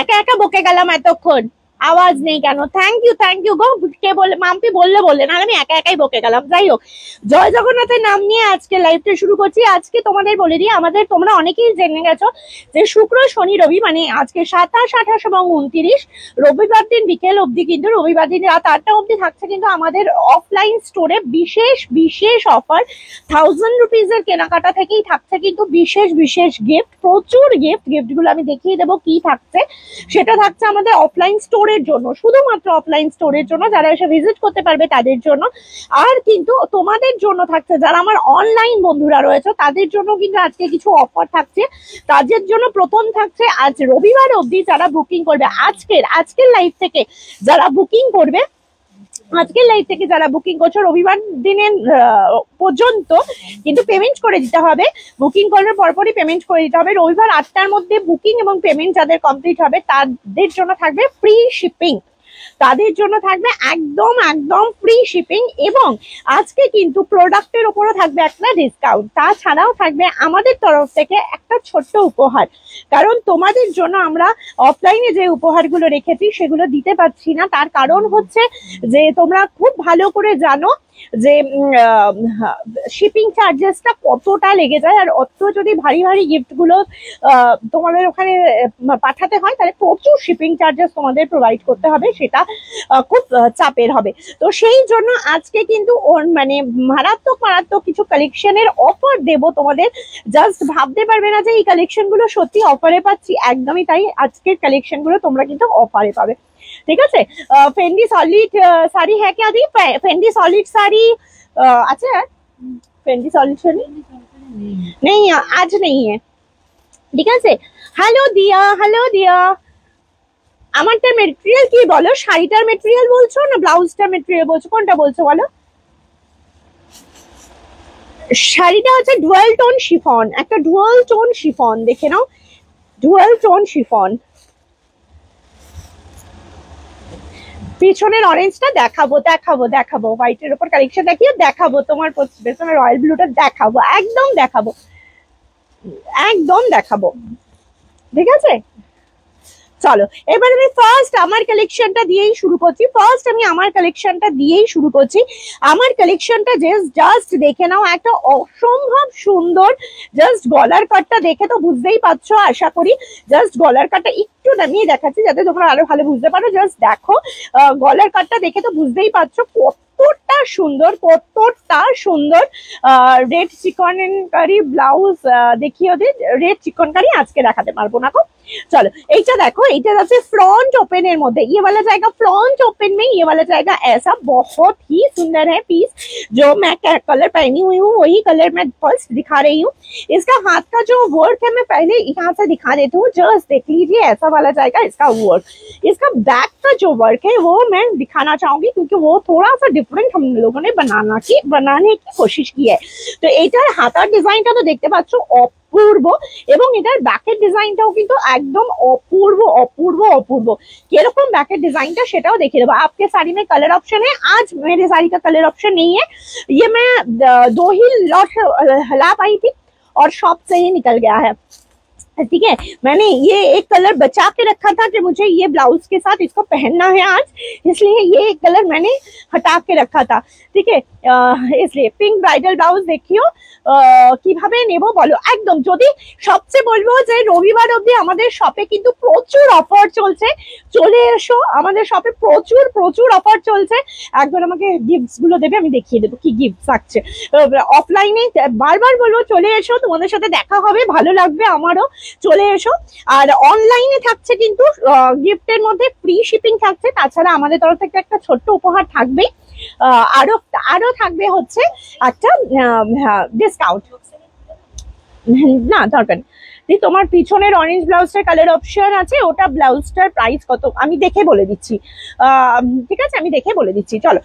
একা একা বকে গেলাম এতক্ষণ, আওয়াজ নেই কেন? Thank you go. কে বলে? মাম্পি বললে না, আমি একা একাই বকে গেলাম। যাই হোক, জয় জগন্নাথের নাম নিয়ে আজকে লাইভটা শুরু করছি। আজকে তোমাদের বলে দিই, আমাদের তোমরা অনেকেই জেনে গেছো যে শুক্র শনি রবি মানে আজকে 27, 28 এবং 29 রবিবার দিন বিকেল অবধি, কিন্তু রবিবার দিন রাত 8টা অবধি থাকছে কিন্তু আমাদের অফলাইন স্টোরে বিশেষ বিশেষ অফার। 1000 রুপিজের কেনাকাটা থেকেই থাকছে কিন্তু বিশেষ বিশেষ গিফট, প্রচুর গিফটগুলো আমি দেখিয়ে দেবো কি থাকছে। সেটা থাকছে আমাদের অফলাইন স্টোরের জন্য, শুধুমাত্র অফলাইন স্টোরের জন্য, যারা এসে ভিজিট করতে পারবে তাদের জন্য। আর কিন্তু তোমাদের জন্য থাকছে, যারা আমার অনলাইন বন্ধুরা রয়েছে তাদের জন্য কিন্তু আজকে কিছু অফার থাকছে। তাদের জন্য প্রথম থাকছে আজ রবিবার অবধি যারা বুকিং করবে, আজকের লাইভ থেকে যারা বুকিং করবে, আজকের লাইভ থেকে যারা বুকিং করছো রবিবার দিনের পর্যন্ত কিন্তু পেমেন্ট করে দিতে হবে। বুকিং করার পরপরই পেমেন্ট করে দিতে হবে। রবিবার 8টার মধ্যে বুকিং এবং পেমেন্ট যাদের কমপ্লিট হবে তাদের জন্য থাকবে ফ্রি শিপিং, তাদের জন্য থাকবে একদম একদম ফ্রি শিপিং। এবং আজকে কিন্তু প্রোডাক্টের উপরও থাকবে একটা ডিসকাউন্ট, তাছাড়াও থাকবে আমাদের তরফ থেকে একটা ছোট্ট উপহার। কারণ তোমাদের জন্য আমরা অফলাইনে যে উপহারগুলো রেখেছি সেগুলো দিতে পারছি না, তার কারণ হচ্ছে যে তোমরা খুব ভালো করে জানো যে শিপিং চার্জেসটা কতটা লেগে যায়। আর অত যদি ভারী ভারী গিফটগুলো তোমাদের ওখানে পাঠাতে হয় তাহলে প্রচুর শিপিং চার্জেস তোমাদের প্রোভাইড করতে হবে, সেটা খুব চাপের হবে। তো সেই জন্য আজকে কিন্তু মানে মারাত্মক কিছু কালেকশনের অফার দেব তোমাদের। জাস্ট ভাবতে পারবে না যে এই কালেকশনগুলো সত্যি অফারে পাচ্ছি, একদমই তাই। আজকের কালেকশনগুলো তোমরা কিন্তু অফারে পাবে, ঠিক আছে। फेंडी सॉलिड साड़ी है क्या दी? फेंडी सॉलिड साड़ी अच्छा है, फेंडी सॉलिड साड़ी नहीं आज नहीं है, ঠিক আছে। হ্যালো দিয়া, আমারটা মেটেরিয়াল কি বলো? শাড়িটার মেটেরিয়াল বলছো না ব্লাউজটার মেটেরিয়াল বলছো, কোনটা বলছো বলো? শাড়িটা হচ্ছে ডুয়াল টোন শিফন, একটা ডুয়াল টোন শিফন, দেখে নাও, ডুয়াল টোন শিফন। পিছনের অরেঞ্জটা দেখাবো, হোয়াইটের উপর কালেকশন দেখাবো, তোমার পেছনে রয়্যাল ব্লুটা দেখাবো, একদম দেখাবো, ঠিক আছে। চলো এবার আমি ফার্স্ট আমার কালেকশনটা দিয়েই শুরু করছি। আমার কালেকশনটা জাস্ট দেখে নাও, একটা অসম্ভব সুন্দর। জাস্ট গলার কাটটা দেখে তো বুঝতেই পারছো আশা করি। জাস্ট গলার কাটটা একটু নামিয়ে দেখাচ্ছি যাতে তোমরা আরো ভালো বুঝতে পারো। জাস্ট দেখো, গলার কাটটা দেখে তো বুঝতেই পারছো কতটা সুন্দর। রেড চিকনকারি ব্লাউজ দেখিয়ে ওদের, রেড চিকনকারি আজকে দেখাতে পারবো না। चलो এইটা দেখো, এইটা আছে फ्रंट ओपन এর মধ্যে। ये वाला जाएगा फ्रंट ओपन में, ये वाला जाएगा ऐसा। बहुत ही सुंदर है पीस, जो मैं कलर पहनी हुई हूँ वही कलर मैं फर्स्ट दिखा रही हूँ। इसका हाथ का जो वर्क है मैं पहले यहाँ से दिखा देती हूँ, जस्ट देख लीजिए, ऐसा वाला जाएगा इसका वर्क। इसका बैक का जो वर्क है वो मैं दिखाना चाहूंगी क्योंकि वो थोड़ा सा डिफरेंट हम लोगों ने बनाने की कोशिश की है। तो এইটার হাতার ডিজাইনটা তো দেখতে পাচ্ছ অপূর্ব, এবং এটার ব্যাকের ডিজাইনটাও কিন্তু একদম অপূর্ব। কিরকম ব্যাকের ডিজাইনটা সেটাও দেখিয়ে দেবো। आपके साड़ी में कलर ऑप्शन है, आज मेरी साड़ी का कलर ऑप्शन नहीं है। ये मैं 2 ही लॉट ला पाई थी और शॉप से ही निकल गया है, ठीक है। मैंने ये एक कलर बचा के रखा था कि मुझे ये ब्लाउज के साथ इसको पहनना है आज, इसलिए ये एक कलर मैंने हटा के रखा था, ठीक है। इसलिए पिंक ब्राइडल ब्लाउज देखियो কিভাবে নেব বলো। একদম যদি সবচেয়ে বলবো যে রবিবার অবধি আমাদের শপে কিন্তু প্রচুর অফার চলছে, চলে এসো আমাদের শপে, প্রচুর অফার চলছে। একবার আমাকে গিফটস গুলো দেবে, আমি দেখিয়ে দেবো কি গিফটস থাকছে। অফলাইনে বারবার বলবো চলে এসো, তোমাদের সাথে দেখা হবে, ভালো লাগবে আমারও, চলে এসো। আর অনলাইনে থাকছে কিন্তু গিফটের মধ্যে ফ্রি শিপিং থাকছে, তাছাড়া আমাদের তরফ থেকে একটা ছোট্ট উপহার থাকবে। আরো থাকবে হচ্ছে একটা ডিসকাউন্ট, না দরকার নেই। তোমার পিছনের অরেঞ্জ ব্লাউজটার কালার অপশন আছে, ওটা ব্লাউজটার প্রাইস কত আমি দেখে বলে দিচ্ছি, ঠিক আছে, আমি দেখে বলে দিচ্ছি। চলো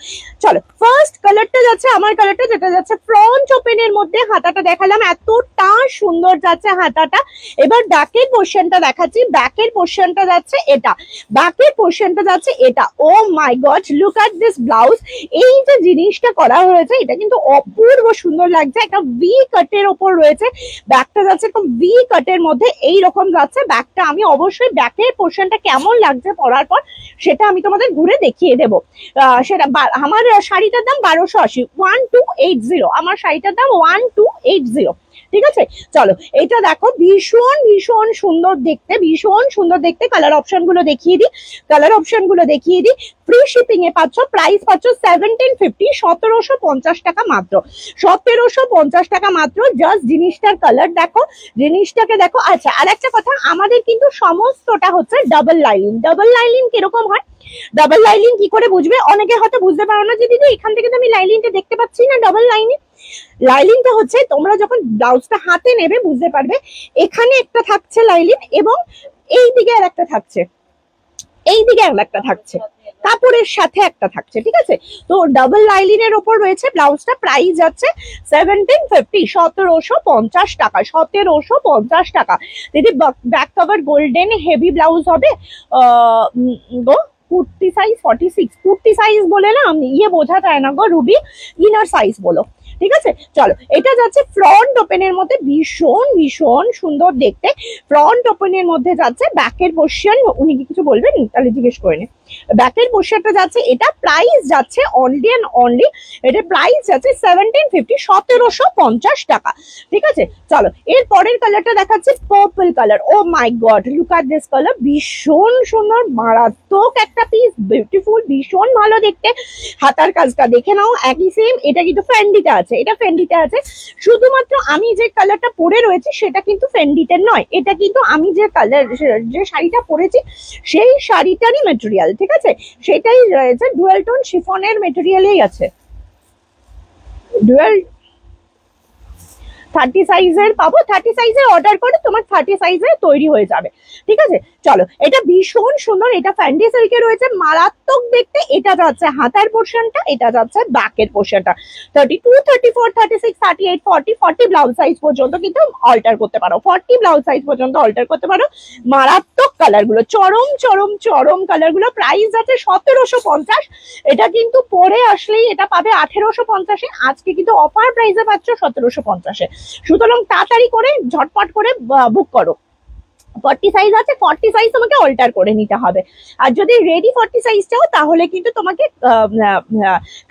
ফার্স্ট কালারটা যাচ্ছে আমার কালারটা, যেটা যাচ্ছে ফ্রন্ট ওপেনের মধ্যে। হাতাটা দেখালাম, এতটা কতটা সুন্দর যাচ্ছে হাতাটা। এবার ব্যাকের পোর্শনটা দেখাচ্ছি, ব্যাকের পোর্শনটা যাচ্ছে এটা, ব্যাকের পোর্শনটা যাচ্ছে এটা। Oh my god, look at this blouse. এই যে জিনিসটা করা হয়েছে এটা কিন্তু অপূর্ব সুন্দর লাগছে। একটা ভি কাটের ওপর রয়েছে, ব্যাকটা যাচ্ছে একদম ভি কাটের মধ্যে এইরকম যাচ্ছে ব্যাকটা। আমি অবশ্যই ব্যাকের পোর্শনটা কেমন লাগছে পরার পর সেটা আমি তোমাদের ঘুরে দেখিয়ে দেবো। সেটা আমার শাড়িটার দাম 1280, 1280। আমার শাড়িটার দাম 1280, ঠিক আছে। চলো এটা দেখো, ভীষণ ভীষণ সুন্দর দেখতে, ভীষণ সুন্দর দেখতে। কালার অপশন গুলো দেখিয়ে দিই, কালার অপশন গুলো দেখিয়ে দিই। ফ্রি শিপিং এ পাচ্ছ, প্রাইস পাচ্ছ 1750, 1750 টাকা মাত্র, 1750 টাকা মাত্র। জাস্ট জিনিসটার কালার দেখো, জিনিসটাকে দেখো। আচ্ছা আর একটা কথা, আমাদের কিন্তু সমস্তটা হচ্ছে ডাবল লাইনিং। ডাবল লাইনিং কিরকম হয়, ডাবল লাইনিং কি করে বুঝবে, অনেকে হয়তো বুঝতে পারো না যে দিদি এখান থেকে তো আমি লাইনিংটা দেখতে পাচ্ছি না। ডাবল লাইনিং, লাইনিংটা হচ্ছে তোমরা যখন ব্লাউজটা হাতে নেবে বুঝতে পারবে, এখানে একটা থাকছে লাইনিং এবং এই দিকে আর একটা থাকছে, এই দিকে আর একটা থাকছে, কাপড়ের সাথে একটা থাকছে, ঠিক আছে। তো ডাবল লাইনিংয়ের ওপর রয়েছে ব্লাউজটা। প্রাইস যাচ্ছে 1750, 1750 টাকা, 1750 টাকা। দিদি back cover golden heavy blouse হবে গো। কুর্তি সাইজ 46, কুর্তি সাইজ বলে না ইয়ে বোঝা যায় না গো রুবি, ইনার সাইজ বলো, ঠিক আছে। চলো এটা যাচ্ছে ফ্রন্ট ওপেনের মধ্যে, ভীষণ ভীষণ সুন্দর দেখতে। ফ্রন্ট ওপেনের মধ্যে যাচ্ছে। ব্যাকের পোর্শন উনি কি কিছু বলবেন তাহলে জিজ্ঞেস করে নে। ব্যাকের পোর্শনটা যাচ্ছে এটা, প্রাইস যাচ্ছে অনলি অ্যান্ড অনলি, এটা প্রাইস যাচ্ছে 1750, 1750 টাকা, ঠিক আছে। চলো এর পরের কালারটা দেখাচ্ছে purple colour. Oh my god, look at this colour, ভীষণ সুন্দর, মারাত্মক একটা পিস, বিউটিফুল, ভীষণ ভালো দেখতে। হাতার কাজটা দেখে নাও, একই সেম। এটা কিন্তু ফেন্ডিতে আছে, এটা ফেন্ডিতে আছে। শুধুমাত্র আমি যে কালারটা পরে রয়েছে সেটা কিন্তু ফেন্ডিতে নয়, এটা কিন্তু আমি যে কালার, যে শাড়িটা পরেছি সেই শাড়িটারই মেটেরিয়াল, ঠিক আছে। সেটাই রয়েছে, ডুয়াল টোন শিফনের মেটেরিয়ালেই আছে। ডুয়াল 30 সাইজের পাবো, 30 সাইজের অর্ডার করে তোমার 30 সাইজের তৈরি হয়ে যাবে, ঠিক আছে। চলো এটা ভীষণ সুন্দর, এটা ফ্যান্ডি সিল্কে রয়েছে, মারাত্মক দেখতে। এটা যাচ্ছে হাতার পোর্শনটা, এটা যাচ্ছে ব্যাকের পোর্শনটা। 32, 34, 36, 38, 40, 40 ব্লাউজ সাইজ পর্যন্ত কিন্তু অল্টার করতে পারো, 40 ব্লাউজ সাইজ পর্যন্ত অল্টার করতে পারো। মারাত্মক কালার গুলো, চরম চরম চরম কালার গুলো। প্রাইস আছে 1750। এটা কিন্তু পরে আসলেই এটা পাবে 1850-এ, আজকে কিন্তু অফার প্রাইসে পাচ্ছ 1750-এ। সুতরাং তাড়াতাড়ি করে ঝটপট করে বুক করো। 40 সাইজ আছে, 40 সাইজ তোমাকে অল্টার করে নিতে হবে। আর যদি রেডি 40 সাইজ চাও তাহলে কিন্তু তোমাকে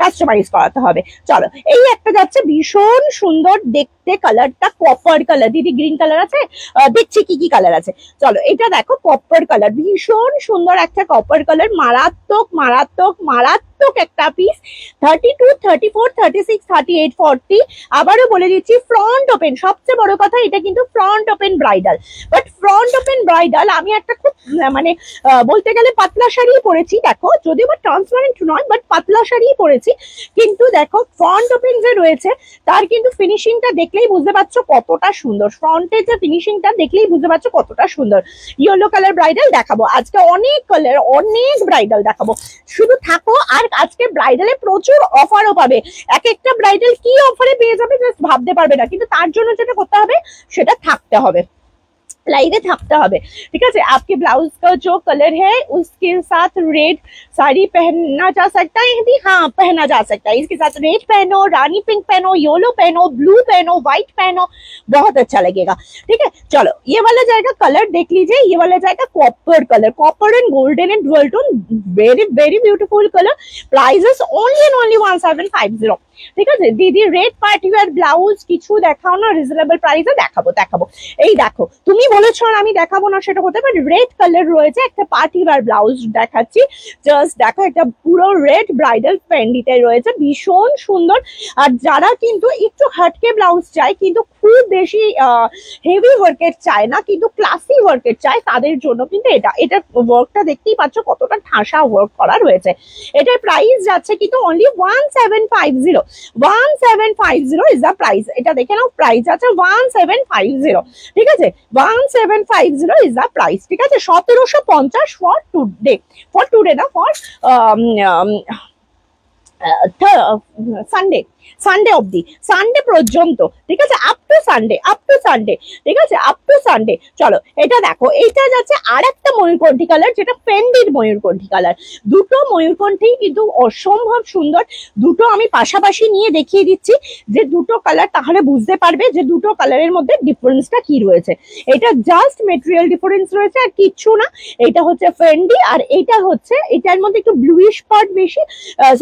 কাস্টমাইজ করাতে হবে। চলো এই একটা যাচ্ছে, ভীষণ সুন্দর দেখতে, কালারটা কপার কালার। দিদি গ্রিন কালার আছে, দেখছি কি কি কালার আছে। চলো এটা দেখো, কপার কালার, ভীষণ সুন্দর একটা কপার কালার, মারাত্মক মারাত্মক মারাত্মক একটা পিস। 32, 34, 36, 38, 40। আবারও বলে দিচ্ছি ফ্রন্ট ওপেন, সবচেয়ে বড় কথা এটা কিন্তু front open bridal. But front open bridal আমি একটা খুব মানে বলতে গেলে পাতলা শাড়ি পরেছি, দেখো যদিও বা ট্রান্সপারেন্ট নয়, বাট পাতলা শাড়ি পরেছি। কিন্তু দেখো ফ্রন্ট ওপেন যে রয়েছে তার কিন্তু ফিনিশিংটা দেখলেই বুঝতে পারছো কতটা সুন্দর। ফ্রন্টের যে ফিনিশিংটা দেখলেই বুঝতে পারছো কতটা সুন্দর। ইয়েলো কালার ব্রাইডাল দেখাবো আজকে, অনেক কালার, অনেক ব্রাইডাল দেখাবো, শুধু থাকো। আর আজকে ব্রাইডালে প্রচুর অফারও পাবে, এক একটা ব্রাইডাল কি অফারে পেয়ে যাবে জাস্ট ভাবতে পারবে না। কিন্তু তার জন্য যেটা করতে হবে সেটা থাকতে হবে, लाइवे थापता हमें, ठीक है। आपके ब्लाउज का जो कलर है उसके साथ रेड साड़ी पहनना जा सकता है यदि, हाँ पहना जा सकता है। इसके साथ रेड पहनो, रानी पिंक पहनो, येलो पहनो, ब्लू पहनो, व्हाइट पहनो, बहुत अच्छा लगेगा, ठीक है। चलो ये वाला जाएगा, कलर देख लीजिए, ये वाला जाएगा copper colour, copper and golden and dual tone, very very beautiful colour. Prices only and only 1750, ঠিক আছে। দিদি রেড পার্টি ওয়্যার ব্লাউজ কিছু দেখাও না রিজনেবল প্রাইসে। দেখাবো দেখাবো, এই দেখো তুমি বলেছো আর আমি দেখাবো না সেটা হতে পারে। রেড কালার রয়েছে একটা পার্টি ওয়্যার ব্লাউজ দেখাচ্ছি, জাস্ট দেখো একটা পুরো রেড ব্রাইডাল ফ্যান্ডিতে রয়েছে, ভীষণ সুন্দর। আর যারা কিন্তু একটু হাটকে ব্লাউজ চায় কিন্তু খুব বেশি হেভি ওয়ার্কের চায় না, কিন্তু ক্লাসি ওয়ার্কের চায়, তাদের জন্য কিন্তু এটার ওয়ার্কটা দেখতেই পাচ্ছ কতটা ঠাসা ওয়ার্ক করা রয়েছে। এটার প্রাইস যাচ্ছে কিন্তু অনলি 1750, 1750 ইজ দ্য প্রাইস। এটা দেখে নাও, প্রাইস আছে 1750, ঠিক আছে। 1750 ইজ দ্য প্রাইস, ঠিক আছে। 1750 ফর টুডে, ফর টুডে না, ফর সানডে সানডে অবধি, সানডে পর্যন্ত, ঠিক আছে, up to Sunday, up to Sunday, ঠিক আছে, আপ টু সানডে। চলো এটা দেখো, এইটা যাচ্ছে আর একটা ময়ূরকণ্ঠী কালার, যেটা ফেন্ডির ময়ূরকণ্ঠী কালার। দুটো ময়ূরকণ্ঠী কিন্তু অসম্ভব সুন্দর। দুটো আমি পাশাপাশি নিয়ে দেখিয়ে দিচ্ছি যে দুটো কালার, তাহলে বুঝতে পারবে যে দুটো কালারের মধ্যে ডিফারেন্সটা কি রয়েছে। এটা জাস্ট মেটেরিয়াল ডিফারেন্স রয়েছে আর কিচ্ছু না। এটা হচ্ছে ফেন্ডি, আর এটা হচ্ছে, এটার মধ্যে একটু ব্লুইশ পার্ট বেশি,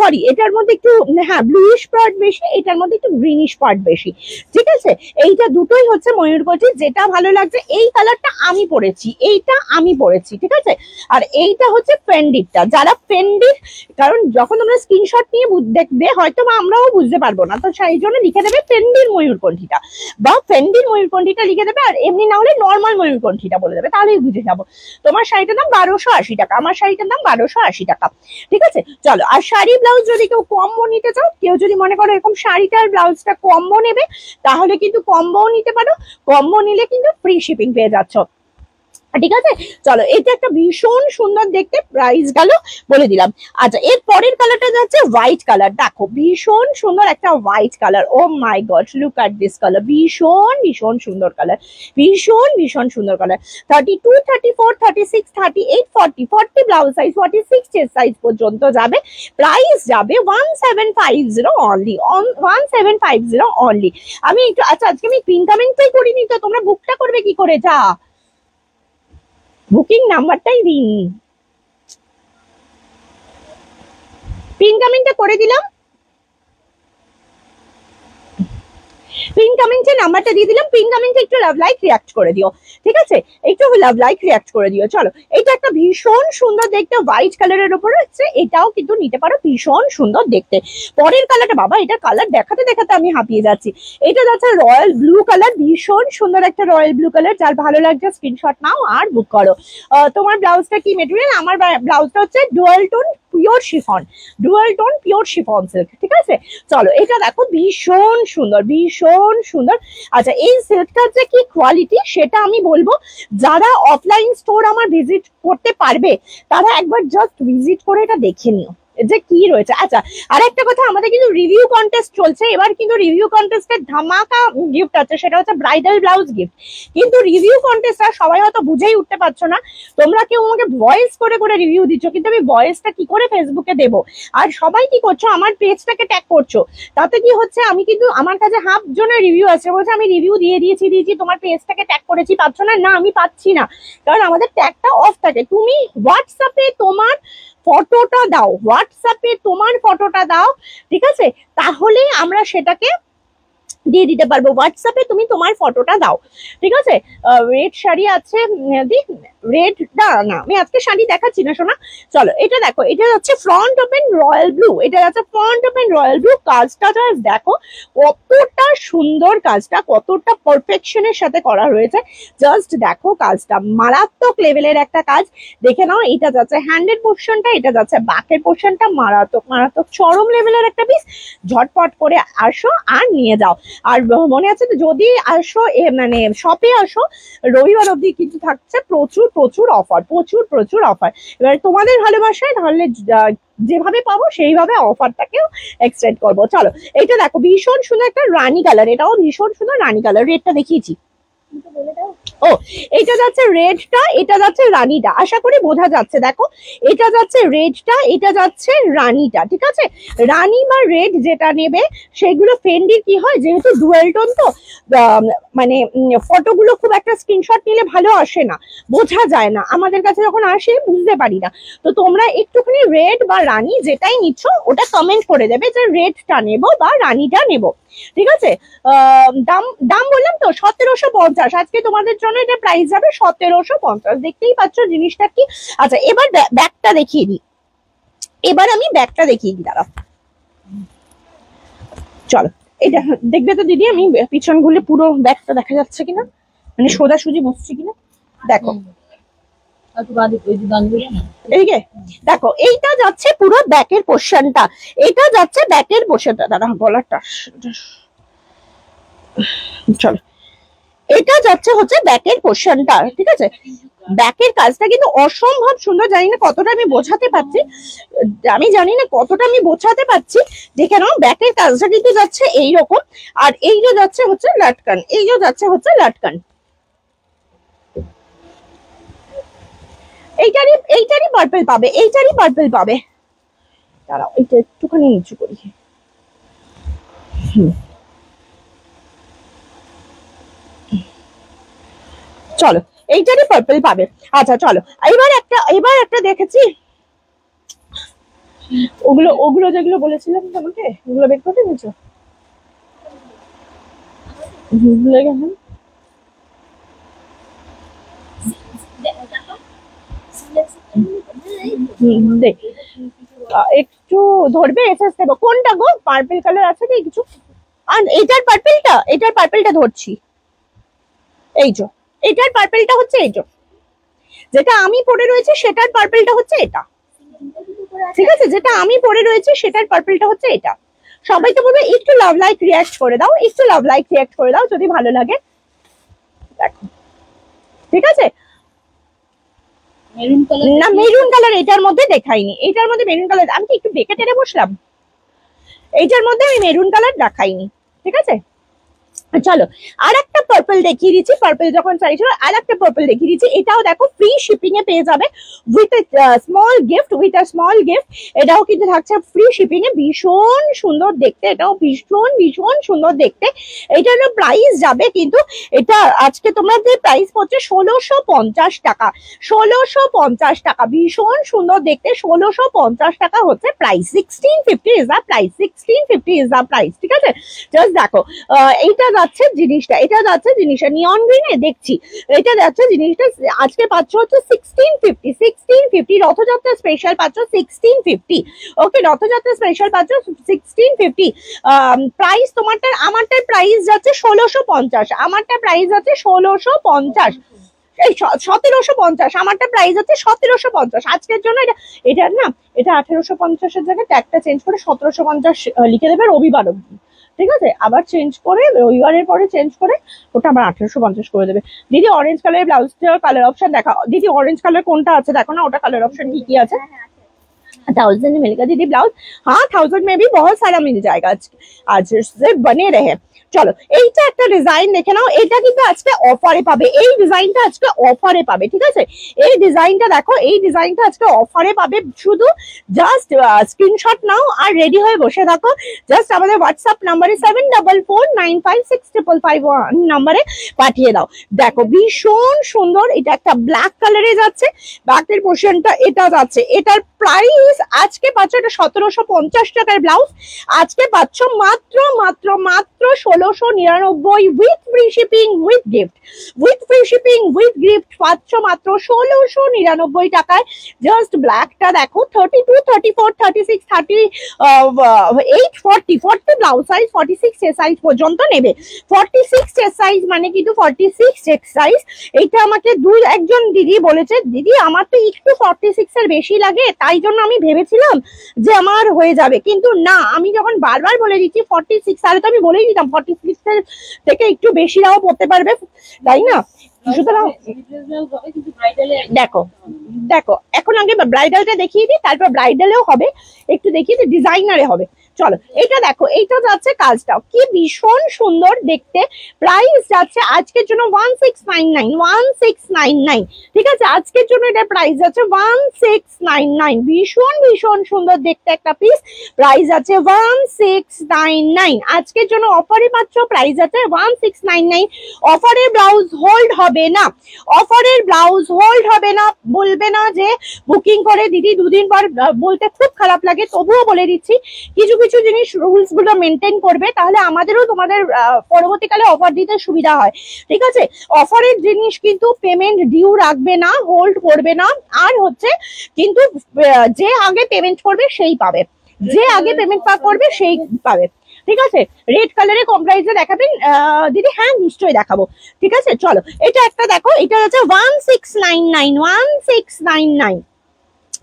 সরি এটার মধ্যে একটু, হ্যাঁ ব্লুইশ পার্ট বেশি, এটার মধ্যে একটু গ্রিনিশ পার্ট বেশি, ঠিক আছে। এইটা দুটোই হচ্ছে ময়ূরকণ্ঠী। যেটা ভালো লাগছে, এই কালারটা আমি পরেছি, এইটা আমি পরেছি, ঠিক আছে। আর এইটা হচ্ছে ফেন্ডিরটা। যারা ফেন্ডির, কারণ যখন তোমরা স্ক্রিনশট নিয়ে দেখবে হয়তো বা আমরাও বুঝতে পারবো না, তো সেই জন্য লিখে দেবে ফেন্ডির ময়ূরকণ্ঠীটা বা ফেন্ডির ময়ূরকণ্ঠীটা লিখে দেবে, আর এমনি না হলে নর্মাল ময়ূরকণ্ঠীটা বলে দেবে, তাহলেই বুঝে যাবো। তোমার শাড়িটার দাম 1280 টাকা, আমার শাড়িটার দাম 1280 টাকা, ঠিক আছে। চলো, আর শাড়ি ব্লাউজ যদি কেউ কম্বো নিতে চাও, কেউ যদি মনে করো এরকম শাড়িটার ব্লাউজটা কম্বো নেবে, তাহলে কিন্তু কম্বোও নিতে পারো। কম্বো নিলে কিন্তু ফ্রি শিপিং পেয়ে যাচ্ছ, ঠিক আছে। চলো, এটা একটা ভীষণ সুন্দর দেখতে, প্রাইস গেল বলে দিলাম। আচ্ছা, এর পরের কালারটা যাচ্ছে হোয়াইট কালার। দেখো ভীষণ সুন্দর একটা white colour, oh my god, look at this colour, ভীষণ ভীষণ সুন্দর কালার, ভীষণ ভীষণ সুন্দর colour. 32, 34, 36, 38, 40, 40 blouse size, 46 chest size পর্যন্ত যাবে। প্রাইস যাবে 1750 অনলি, 1750 অনলি। আমি একটু, আচ্ছা আজকে আমি পিন কমেন্টটাই করিনি, তো তোমরা বুকটা করবে কি করে? যা বুকিং নাম্বারটাই দিইনি, পিন কমেন্টটা করে দিলাম, পিন কমেন্টে নাম্বারটা দিয়ে দিলাম। পিন কমেন্টে একটু লাভ লাইক রিয়াক্ট করে দিও, ঠিক আছে, একটু লাভ লাইক রিয়াক্ট করে দিও। চলো, এটা একটা ভীষণ সুন্দর দেখতে হোয়াইট কালারের উপরে হচ্ছে, এটাও কিন্তু নিতে পারো, ভীষণ সুন্দর দেখতে। পরের কালারটা, বাবা এটা কালার দেখাতে দেখাতে আমি হাঁপিয়ে যাচ্ছি। এটা যাচ্ছে রয়্যাল ব্লু কালার, ভীষণ সুন্দর একটা রয়্যাল ব্লু কালার। যার ভালো লাগছে স্ক্রিনশট নাও আর বুক করো। তোমার ব্লাউজটা কি মেটেরিয়াল? আমার ব্লাউজটা হচ্ছে dual tone pure chiffon, dual tone pure chiffon silk, ঠিক আছে। চলো, এটা দেখো ভীষণ সুন্দর, ভীষণ সুন্দর। আচ্ছা, এই সিল্কটার যে কি কোয়ালিটি সেটা আমি বলবো, যারা অফলাইন স্টোর আমার ভিজিট করতে পারবে তারা একবার জাস্ট ভিজিট করে এটা দেখে নিও যে কি রয়েছে। আচ্ছা, আর একটা কথা, আমাদের কিন্তু রিভিউ কন্টেস্ট চলছে এবার, কিন্তু রিভিউ কন্টেস্টের ধামাকা গিফট আছে, সেটা হচ্ছে ব্রাইডাল ব্লাউজ গিফট। কিন্তু রিভিউ কন্টেস্টটা সবাই হয়তো বুঝেই উঠতে পারছো না, তোমরা কেউ আমাকে ভয়েস করে করে রিভিউ দিচ্ছ, কিন্তু আমি ভয়েসটা কি করে ফেসবুকে দেবো? আর সবাই কি করছো, আমার পেজটাকে ট্যাগ করছো, তাতে কি হচ্ছে, আমি কিন্তু, আমার কাছে হাফ জনের রিভিউ আছে, বলছে আমি রিভিউ দিয়েছি তোমার পেজটাকে ট্যাগ করেছি, পাচ্ছ না? না, আমি পাচ্ছি না, কারণ আমাদের ট্যাগটা অফ থাকে। তুমি হোয়াটসঅ্যাপে তোমার ফটোটা দাও, হোয়াটসঅ্যাপে তোমার ফটোটা দাও, ঠিক আছে, তাহলে আমরা সেটাকে দিয়ে দিতে পারবো। হোয়াটসঅ্যাপে তুমি তোমার ফটোটা দাও, ঠিক আছে। রেড শাড়ি আছে, রেড না, আমি আজকে শাড়ি দেখাচ্ছি না সোনা। চলো, এটা দেখো, এটা যাচ্ছে ফ্রন্ট ওপেন রয়্যাল ব্লু, এটা যাচ্ছে ফ্রন্ট ওপেন রয়্যাল ব্লু। কাজটা দেখো কতটা সুন্দর, কাজটা কতটা পারফেকশনের সাথে করা হয়েছে, জাস্ট দেখো, কাজটা মারাত্মক লেভেলের একটা কাজ, দেখে নাও। এটা যাচ্ছে হ্যান্ডের পোর্শনটা, এটা যাচ্ছে ব্যাকের পোর্শনটা, মারাত্মক মারাত্মক চরম লেভেলের একটা পিস। ঝটপট করে আসো আর নিয়ে যাও। আর মনে আছে তো, যদি আসো মানে শপে আসো, রবিবার অবধি কিন্তু থাকছে প্রচুর প্রচুর অফার, প্রচুর প্রচুর অফার। এবার তোমাদের ভালোবাসায় তাহলে যেভাবে পাবো সেইভাবে অফারটাকেও এক্সটেন্ড করবো। চলো, এটা দেখো ভীষণ সুন্দর একটা রানী কালার, এটাও ভীষণ সুন্দর রানী কালার। রেডটা দেখিয়েছি, ও এটা যাচ্ছে রেডটা, এটা যাচ্ছে রানীটা, আশা করি বোঝা যাচ্ছে। দেখো, এটা যাচ্ছে রেডটা, এটা যাচ্ছে রানীটা, ঠিক আছে। রানী বা রেড যেটা নেবে সেগুলো ফেন্ডির কি হয়, যেহেতু ডুয়েল টোন, তো মানে ফটোগুলো খুব একটা স্ক্রিনশট নিলে ভালো আসে না, বোঝা যায় না, আমাদের কাছে যখন আসে বুঝতে পারি না। তো তোমরা একটুখানি রেড বা রানী যেটাই নিচ্ছ ওটা কমেন্ট করে দেবে যে রেডটা নেবো বা রানীটা নেবো, ঠিক আছে। দাম দাম বললাম তো 1750, আজকে তোমাদের জন্য এটা প্রাইস যাবে 1750। দেখতেই পাচ্ছ জিনিসটা কি। আচ্ছা, এবার ব্যাগটা দেখিয়ে দিই, এবার আমি ব্যাগটা দেখিয়ে দিই, দাঁড়াও। চলো, এটা দেখবে তো দিদি, আমি পিছন ঘুরলে পুরো ব্যাগটা দেখা যাচ্ছে কিনা, মানে সোজাসুজি বসছে কিনা, দেখো। এইদিকে দেখো, এইটা যাচ্ছে পুরো ব্যাকের পোর্শনটা, এটা যাচ্ছে ব্যাকের পোর্শনটা, দাঁড়া গলাটা, চলো, এটা যাচ্ছে হচ্ছে ব্যাকের পোর্শনটা, ঠিক আছে? ব্যাকের কাজটা কিন্তু অসম্ভব সুন্দর, জানি না কতটা আমি বোঝাতে পারছি, দেখে নাও ব্যাকের কাজটা কিন্তু যাচ্ছে এইরকম, আর এই যে যাচ্ছে হচ্ছে লাটকান, এইটারই পার্পল পাবে, দাঁড়াও এইটা একটুখানি নিচু করি। চলো এইটারই পার্পল পাবে। আচ্ছা চলো এবার একটা দেখেছি, ওগুলো যেগুলো বলেছিলাম তোমাকে, ওগুলো বের করে নিয়েছো? ভুলে গেলাম। একটু ধরবে, এসএস দেবো। কোনটা গো? পার্পল কালার আছে কি কিছু? আর এটার পার্পলটা ধরছি, এই যে এটার পার্পলটা হচ্ছে এই যে, যেটা আমি পরে রয়েছে সেটার পার্পলটা হচ্ছে এটা, ঠিক আছে? যেটা আমি পরে রয়েছে সেটার পার্পলটা হচ্ছে এটা। সবাইকে বলবে একটু লাভ লাইক রিয়াক্ট করে দাও, যদি ভালো লাগে। দেখো, ঠিক আছে? না মেরুন কালার এটার মধ্যে দেখাইনি, এটার মধ্যে মেরুন কালার, আমি কি একটু বেঁকে টেনে বসলাম, এইটার মধ্যে আমি মেরুন কালার দেখাইনি, ঠিক আছে? চলো আর একটা পার্পল দেখিয়ে দিচ্ছি, পার্পল যখন চাইছিল আর একটা পার্পল দেখিয়ে দিচ্ছি। এটাও দেখো ফ্রি শিপিং এ পেয়ে যাবে উইথ স্মল গিফট, এটাও কিন্তু থাকছে ফ্রি শিপিং এ। ভীষণ সুন্দর দেখতে, এটাও ভীষণ সুন্দর দেখতে। এটারও প্রাইস যাবে কিন্তু, এটা আজকে তোমাদের প্রাইস পড়ছে 1650 টাকা, 1650 টাকা। ভীষণ সুন্দর দেখতে, 1650 টাকা হচ্ছে price. 1650 is the price, 1650 is the price, ঠিক আছে? জাস্ট দেখো এইটা যাচ্ছে জিনিসটা নিয়ন গ্রিনে দেখছি, এটা যাচ্ছে জিনিসটা আজকে পাচ্ছ হচ্ছে 1650, রথযাত্রা স্পেশাল পাচ্ছ 1650। ওকে, রথযাত্রা স্পেশাল পাচ্ছ 1650। প্রাইস তোমারটার, আমারটার প্রাইস যাচ্ছে 1650, আমারটা প্রাইস যাচ্ছে 1650, এই 1750, আমারটা প্রাইস হচ্ছে 1750 আজকের জন্য। এটা না, এটা 1850 এর জায়গায় ট্যাগটা চেঞ্জ করে 1750 লিখে দেবে রবিবার অব্দি, ঠিক আছে? আবার চেঞ্জ করে রবিবারের পরে চেঞ্জ করে ওটা আবার 1850 করে দেবে। দিদি অরেঞ্জ কালারের ব্লাউজটার কালার অপশন দেখা, দিদি অরেঞ্জ কালার কোনটা আছে দেখো না, ওটা কালার ऑप्शन কি আছে? 1000 में मिलेगा दीदी ब्लाउज, हाँ 1000 में भी बहुत सारा मिल जाएगा, आज से बने रहे। চলো এইটা একটা ডিজাইন দেখে নাও, এটা কিন্তু আজকে অফারে পাবে, এই ডিজাইনটা আজকে অফারে পাবে, ঠিক আছে? এই ডিজাইনটা দেখো, এই ডিজাইনটা আজকে অফারে পাবে, শুধু জাস্ট স্ক্রিনশট নাও আর রেডি হয়ে বসে থাকো। জাস্ট আমাদের হোয়াটসঅ্যাপ নাম্বারে 7449565551 নাম্বারে পাঠিয়ে দাও। দেখো ভীষণ সুন্দর, এটা একটা ব্ল্যাক কালারে যাচ্ছে, ব্যাকের পোর্শনটা এটা যাচ্ছে, এটার প্রাইস আজকে পাচ্ছ, এটা 1750 টাকার ব্লাউজ, আজকে পাচ্ছ মাত্র 1699 with free shipping with gift, পাচ্ছ মাত্র 1699 টাকায়। জাস্ট ব্ল্যাকটা দেখো, 32, 34, 36, 38, 40 ব্লাউজ সাইজ, 46 সাইজ পর্যন্ত নেবে। 46 সাইজ মানে কিন্তু 46 সাইজ। এইটা আমাকে একজন দিদি বলেছে, দিদি আমার তো একটু 46 এর বেশি লাগে, তাই জন্য আমি ভেবেছিলাম যে আমার হয়ে যাবে, কিন্তু না, আমি যখন বারবার বলে দিচ্ছি 46, তাহলে তো আমি বলেই দিতাম 46 এর থেকে একটু বেশিরাও পড়তে পারবে, তাই না? সুতরাং দেখো এখন আগে ব্রাইডালটা দেখিয়ে দিই, তারপর ব্রাইডালেও হবে, একটু দেখিয়ে দিই, ডিজাইনারে হবে। চলো এটা দেখো, এইটা যাচ্ছে কাজটাও কি ভীষণ সুন্দর দেখতে। প্রাইস যাচ্ছে আজকের জন্য 1699, ঠিক আছে? আজকের জন্য এটা প্রাইস যাচ্ছে 1699, ভীষণ সুন্দর দেখতে একটা পিস। প্রাইস যাচ্ছে 1699, আজকের জন্য অফারে পাচ্ছ, প্রাইস যাচ্ছে 1699। অফারের ব্লাউজ হোল্ড হবে না, বলবে না যে বুকিং করে দিদি দুদিন পর, বলতে খুব খারাপ লাগে, তবুও বলে দিচ্ছি কিছু জিনিস রুলস গুলো মেনটেন করবে, তাহলে আমাদেরও তোমাদের পরবর্তীকালে অফার দিতে সুবিধা হয়, ঠিক আছে? অফারের জিনিস কিন্তু পেমেন্ট ডিউ রাখবে না, হোল্ড করবে না, আর হচ্ছে কিন্তু যে আগে পেমেন্ট করবে সেই পাবে, ঠিক আছে? রেড কালারে কম প্রাইসে দেখাবেন দিদি? হ্যাঁ নিশ্চয়ই দেখাবো, ঠিক আছে? চলো এটা একটা দেখো, এটা হচ্ছে 1699,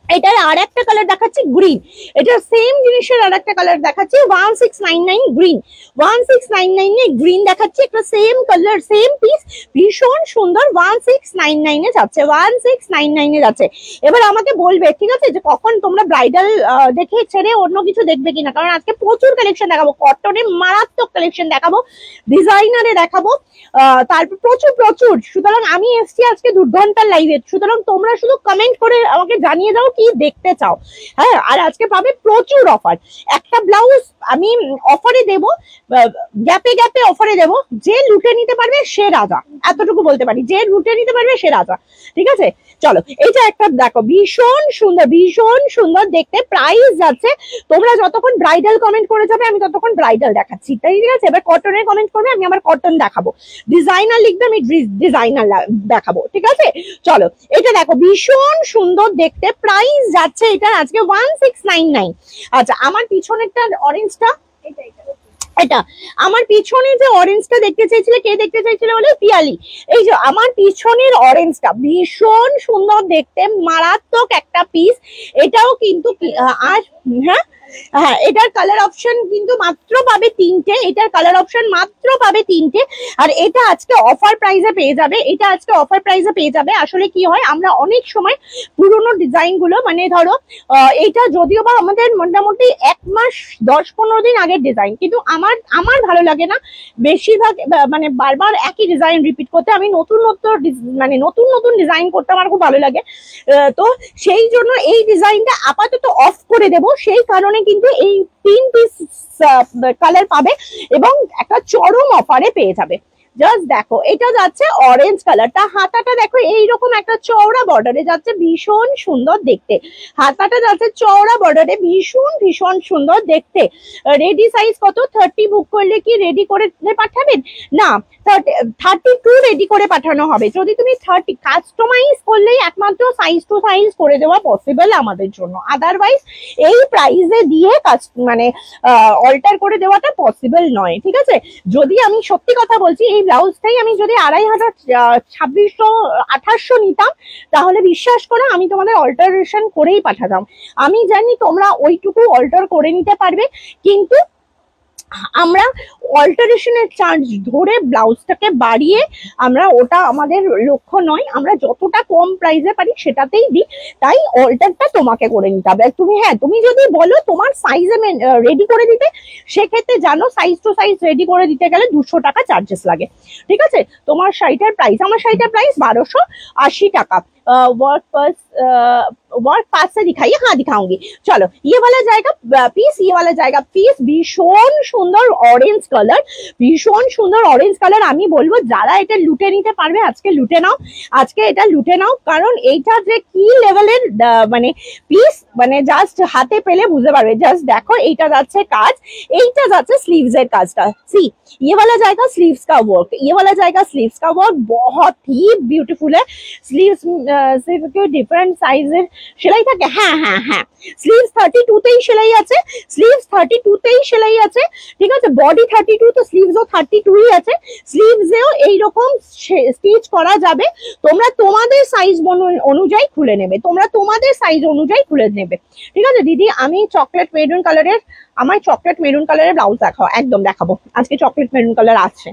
এটার আর একটা কালার দেখাচ্ছি গ্রিন, এটা সেম জিনিসের আর একটা কালার দেখাচ্ছি 1699 গ্রিন, 1699 এ গ্রিন দেখাচ্ছি, একটা সেম কালার সেম পিস ভীষণ সুন্দর 1699 এ যাচ্ছে, 1699 এ যাচ্ছে। এবার আমাকে বলবে ঠিক আছে যে কখন তোমরা ব্রাইডাল দেখে ছেড়ে অন্য কিছু দেখবে কিনা, কারণ আজকে প্রচুর কালেকশন দেখাবো, কটনে মারাত্মক কালেকশন দেখাবো, ডিজাইনারে দেখাবো, তারপর প্রচুর প্রচুর। সুতরাং আমি এসছি আজকে 2 ঘন্টার লাইভে, সুতরাং তোমরা শুধু কমেন্ট করে আমাকে জানিয়ে দাও কি দেখতে চাও। হ্যাঁ, আর আজকে পাবে প্রচুর অফার। একটা ব্লাউজ আমি অফারে দেব, গ্যাপে গ্যাপে অফারে দেব, যে লুটে নিতে পারবে সে রাজা, এতটুকু বলতে পারি, যে লুটে নিতে পারবে সে রাজা। ঠিক আছে, চলো এইটা একটা দেখো ভীষণ সুন্দর দেখতে, প্রাইস যাচ্ছে, তোমরা যতক্ষণ ব্রাইডাল কমেন্ট করে যাবে আমি ততক্ষণ ব্রাইডাল দেখাচ্ছি, তাই ঠিক আছে। এবার কটনের কমেন্ট করবে আমি আবার কটন দেখাবো, ডিজাইনার লিখবে আমি ডিজাইনার দেখাবো, ঠিক আছে। চলো এটা দেখো ভীষণ সুন্দর দেখতে, প্রাইস যাচ্ছে এটার আজকে 1699। আচ্ছা, আমার পিছনেরটা অরেঞ্জটা, এটা আমার পিছনে যে অরেঞ্জটা দেখতে চাইছিলে, কে দেখতে চাইছিলে বলে পিয়ালি, এই যে আমার পিছনের অরেঞ্জটা ভীষণ সুন্দর দেখতে, মারাত্মক একটা পিস, এটাও কিন্তু আর হ্যাঁ হ্যাঁ, এটার কালার অপশন কিন্তু মাত্র পাবে 3টে, এটার কালার অপশন মাত্র পাবে 3টে, আর এটা আজকে অফার প্রাইসে পেয়ে যাবে, এটা আজকে অফার প্রাইসে পেয়ে যাবে। আসলে কি হয়, আমরা অনেক সময় পুরোনো ডিজাইন গুলো মানে ধরো এটা যদিও বা আমাদের মোটামুটি 1 মাস 10-15 দিন আগের ডিজাইন, কিন্তু আমার ভালো লাগে না বেশিরভাগ মানে বারবার একই ডিজাইন রিপিট করতে, আমি নতুন নতুন ডিজাইন করতে আমার খুব ভালো লাগে। তো সেই জন্য এই ডিজাইনটা আপাতত অফ করে দেব, সেই কারণে কিন্তু এই 3 পিস কালার পাবে এবং একটা চরম অফারে পেয়ে যাবে। জাস্ট দেখো, এটা যাচ্ছে অরেঞ্জ কালারটা, হাতাটা দেখো এইরকম একটা চওড়া বর্ডারে যাচ্ছে, ভীষণ সুন্দর দেখতে, হাতাটা যাচ্ছে চওড়া বর্ডারে, ভীষণ সুন্দর দেখতে। রেডি সাইজ কত? 30 বুক করলে কি রেডি করে পাঠাবেন? না, 32 রেডি করে পাঠানো হবে। যদি তুমি 30 কাস্টমাইজ করলেই একমাত্র সাইজ টু সাইজ করে দেওয়া পসিবল আমাদের জন্য, আদারওয়াইজ এই প্রাইসে দিয়ে মানে অল্টার করে দেওয়াটা পসিবল নয়, ঠিক আছে। যদি আমি সত্যি কথা বলছি, এই ব্লাউজটাই আমি যদি 2500, 2600, 2800 নিতাম, তাহলে বিশ্বাস করো আমি তোমাদের অল্টারেশন করেই পাঠাতাম। আমি জানি তোমরা ওইটুকু অল্টার করে নিতে পারবে, কিন্তু আমরা অল্টারেশনের চার্জ ধরে ব্লাউজটাকে বাড়িয়ে আমরা, ওটা আমাদের লক্ষ্য নয়, আমরা যতটা কম প্রাইসে পারি সেটাতেই দিই, তাই অল্টারটা তোমাকে করে নিতে হবে। তুমি তুমি যদি বলো তোমার সাইজে রেডি করে দিতে, সেক্ষেত্রে জানো সাইজ টু সাইজ রেডি করে দিতে গেলে 200 টাকা চার্জেস লাগে, ঠিক আছে। তোমার শাড়িটার প্রাইস, আমার শাড়িটার প্রাইস 1280 টাকা। वर्क पास से दिखाइए, हाँ दिखाऊंगी। चलो ये वाला जाएगा पीस, ये वाला जाएगा पीस, ভীষণ সুন্দর অরেঞ্জ কালার, ভীষণ সুন্দর অরেঞ্জ কালার। আমি বলবো যারা এটা লুটে নিতে পারবে আজকে লুটে নাও, আজকে এটা লুটে নাও, কারণ এইটা যে কি লেভেলের মানে পিস, মানে জাস্ট হাতে পেলে বুঝতে পারবে। জাস্ট দেখো, এইটা যাচ্ছে কাজ, এইটা যাচ্ছে স্লিভস এর কাজটা, সি ये वाला जाएगा स्लीव्स का वर्क, ये वाला जाएगा स्लीव्स का वर्क, बहुत ही ब्यूटीफुल है। स्लीव्स सिर्फ के डिफरेंट साइजेर সেলাই থাকে, হ্যাঁ হ্যাঁ হ্যাঁ, স্লিভস 32 তেই সেলাই আছে, স্লিভস 32 তেই সেলাই আছে, ঠিক আছে। বডি 32 তো স্লিভসও 32ই আছে, স্লিভসেও এইরকম স্টিচ করা যাবে। তোমরা তোমাদের সাইজ অনুযায়ী খুলে নেবে, তোমরা তোমাদের সাইজ অনুযায়ী খুলে নেবে, ঠিক আছে। দিদি আমি চকলেট মেরুন কালারের, আমার চকলেট মেরুন কালারের ব্লাউজ দেখাও, একদম দেখাবো, আজকে চকলেট মেরুন কালার আছে,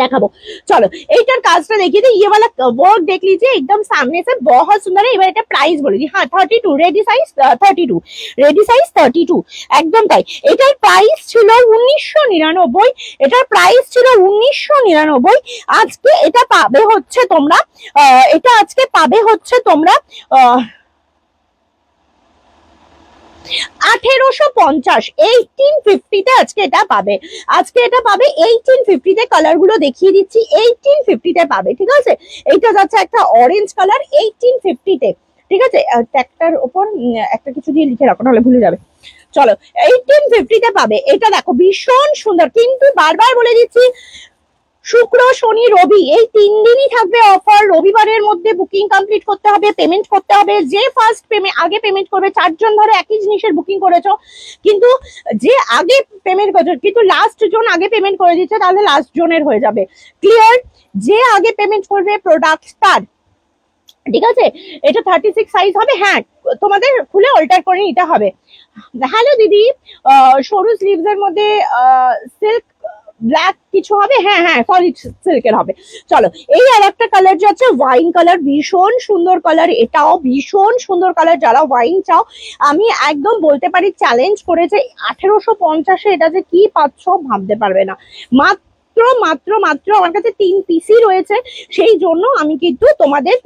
দেখাবো। চলো এইটার কাজটা দেখিয়ে দিই, ये वाला वर्क देख लीजिए एकदम सामने से, बहुत सुंदर है। এবার এটা প্রাইস বলে দিই, হ্যাঁ 32 রেডি সাইজ, 32 রেডি সাইজ 32, একদম তাই। এটার প্রাইস ছিল 1999, এটার প্রাইস ছিল 1999। আজকে এটা পাবে হচ্ছে তোমরা, এটা আজকে পাবে হচ্ছে তোমরা 1850, 1850 তে আজকে এটা পাবে, আজকে এটা পাবে 1850 তে। কালার গুলো দেখিয়ে দিচ্ছি, 1850 তে পাবে, ঠিক আছে। এইটা যাচ্ছে একটা অরেঞ্জ কালার 1850 তে, ঠিক আছে। ট্যাগটার উপর একটা কিছু দিয়ে লিখে রাখো, নাহলে ভুলে যাবে। চলো 1850 তে পাবে, এটা দেখো ভীষণ সুন্দর, কিন্তু বারবার বলে দিচ্ছি শুক্র শনি রবি এই 3 দিনই থাকবে অফার। রবিবারের মধ্যে বুকিং কমপ্লিট করতে হবে, পেমেন্ট করতে হবে। যে ফার্স্ট আগে পেমেন্ট করবে, 4 জন ধরো একই জিনিসের বুকিং করেছো, কিন্তু যে আগে পেমেন্ট করেছো, কিন্তু লাস্ট জন আগে পেমেন্ট করে দিচ্ছে, তাহলে লাস্ট জনের হয়ে যাবে। ক্লিয়ার? যে আগে পেমেন্ট করবে প্রোডাক্ট তার, ঠিক আছে, এটা 36 সাইজ হবে। হ্যাঁ, তোমাদের খুলে অল্টার করে নিতে হবে। হ্যালো দিদি, সরু স্লিভস এর মধ্যে সিল্ক ব্ল্যাক কিছু হবে? হ্যাঁ হ্যাঁ, সলিড সিল্কের হবে। চলো, এই আর একটা কালার যাচ্ছে ওয়াইন কালার, ভীষণ সুন্দর কালার, এটাও ভীষণ সুন্দর কালার। যারা ওয়াইন চাও, আমি একদম বলতে পারি চ্যালেঞ্জ করেছে, 1850-এ এটা যে কি পাচ্ছ ভাবতে পারবে না। মাত্র মাত্র মাত্র আমার কাছে 3 পিসই রয়েছে, সেই জন্য আমি কিন্তু তোমাদের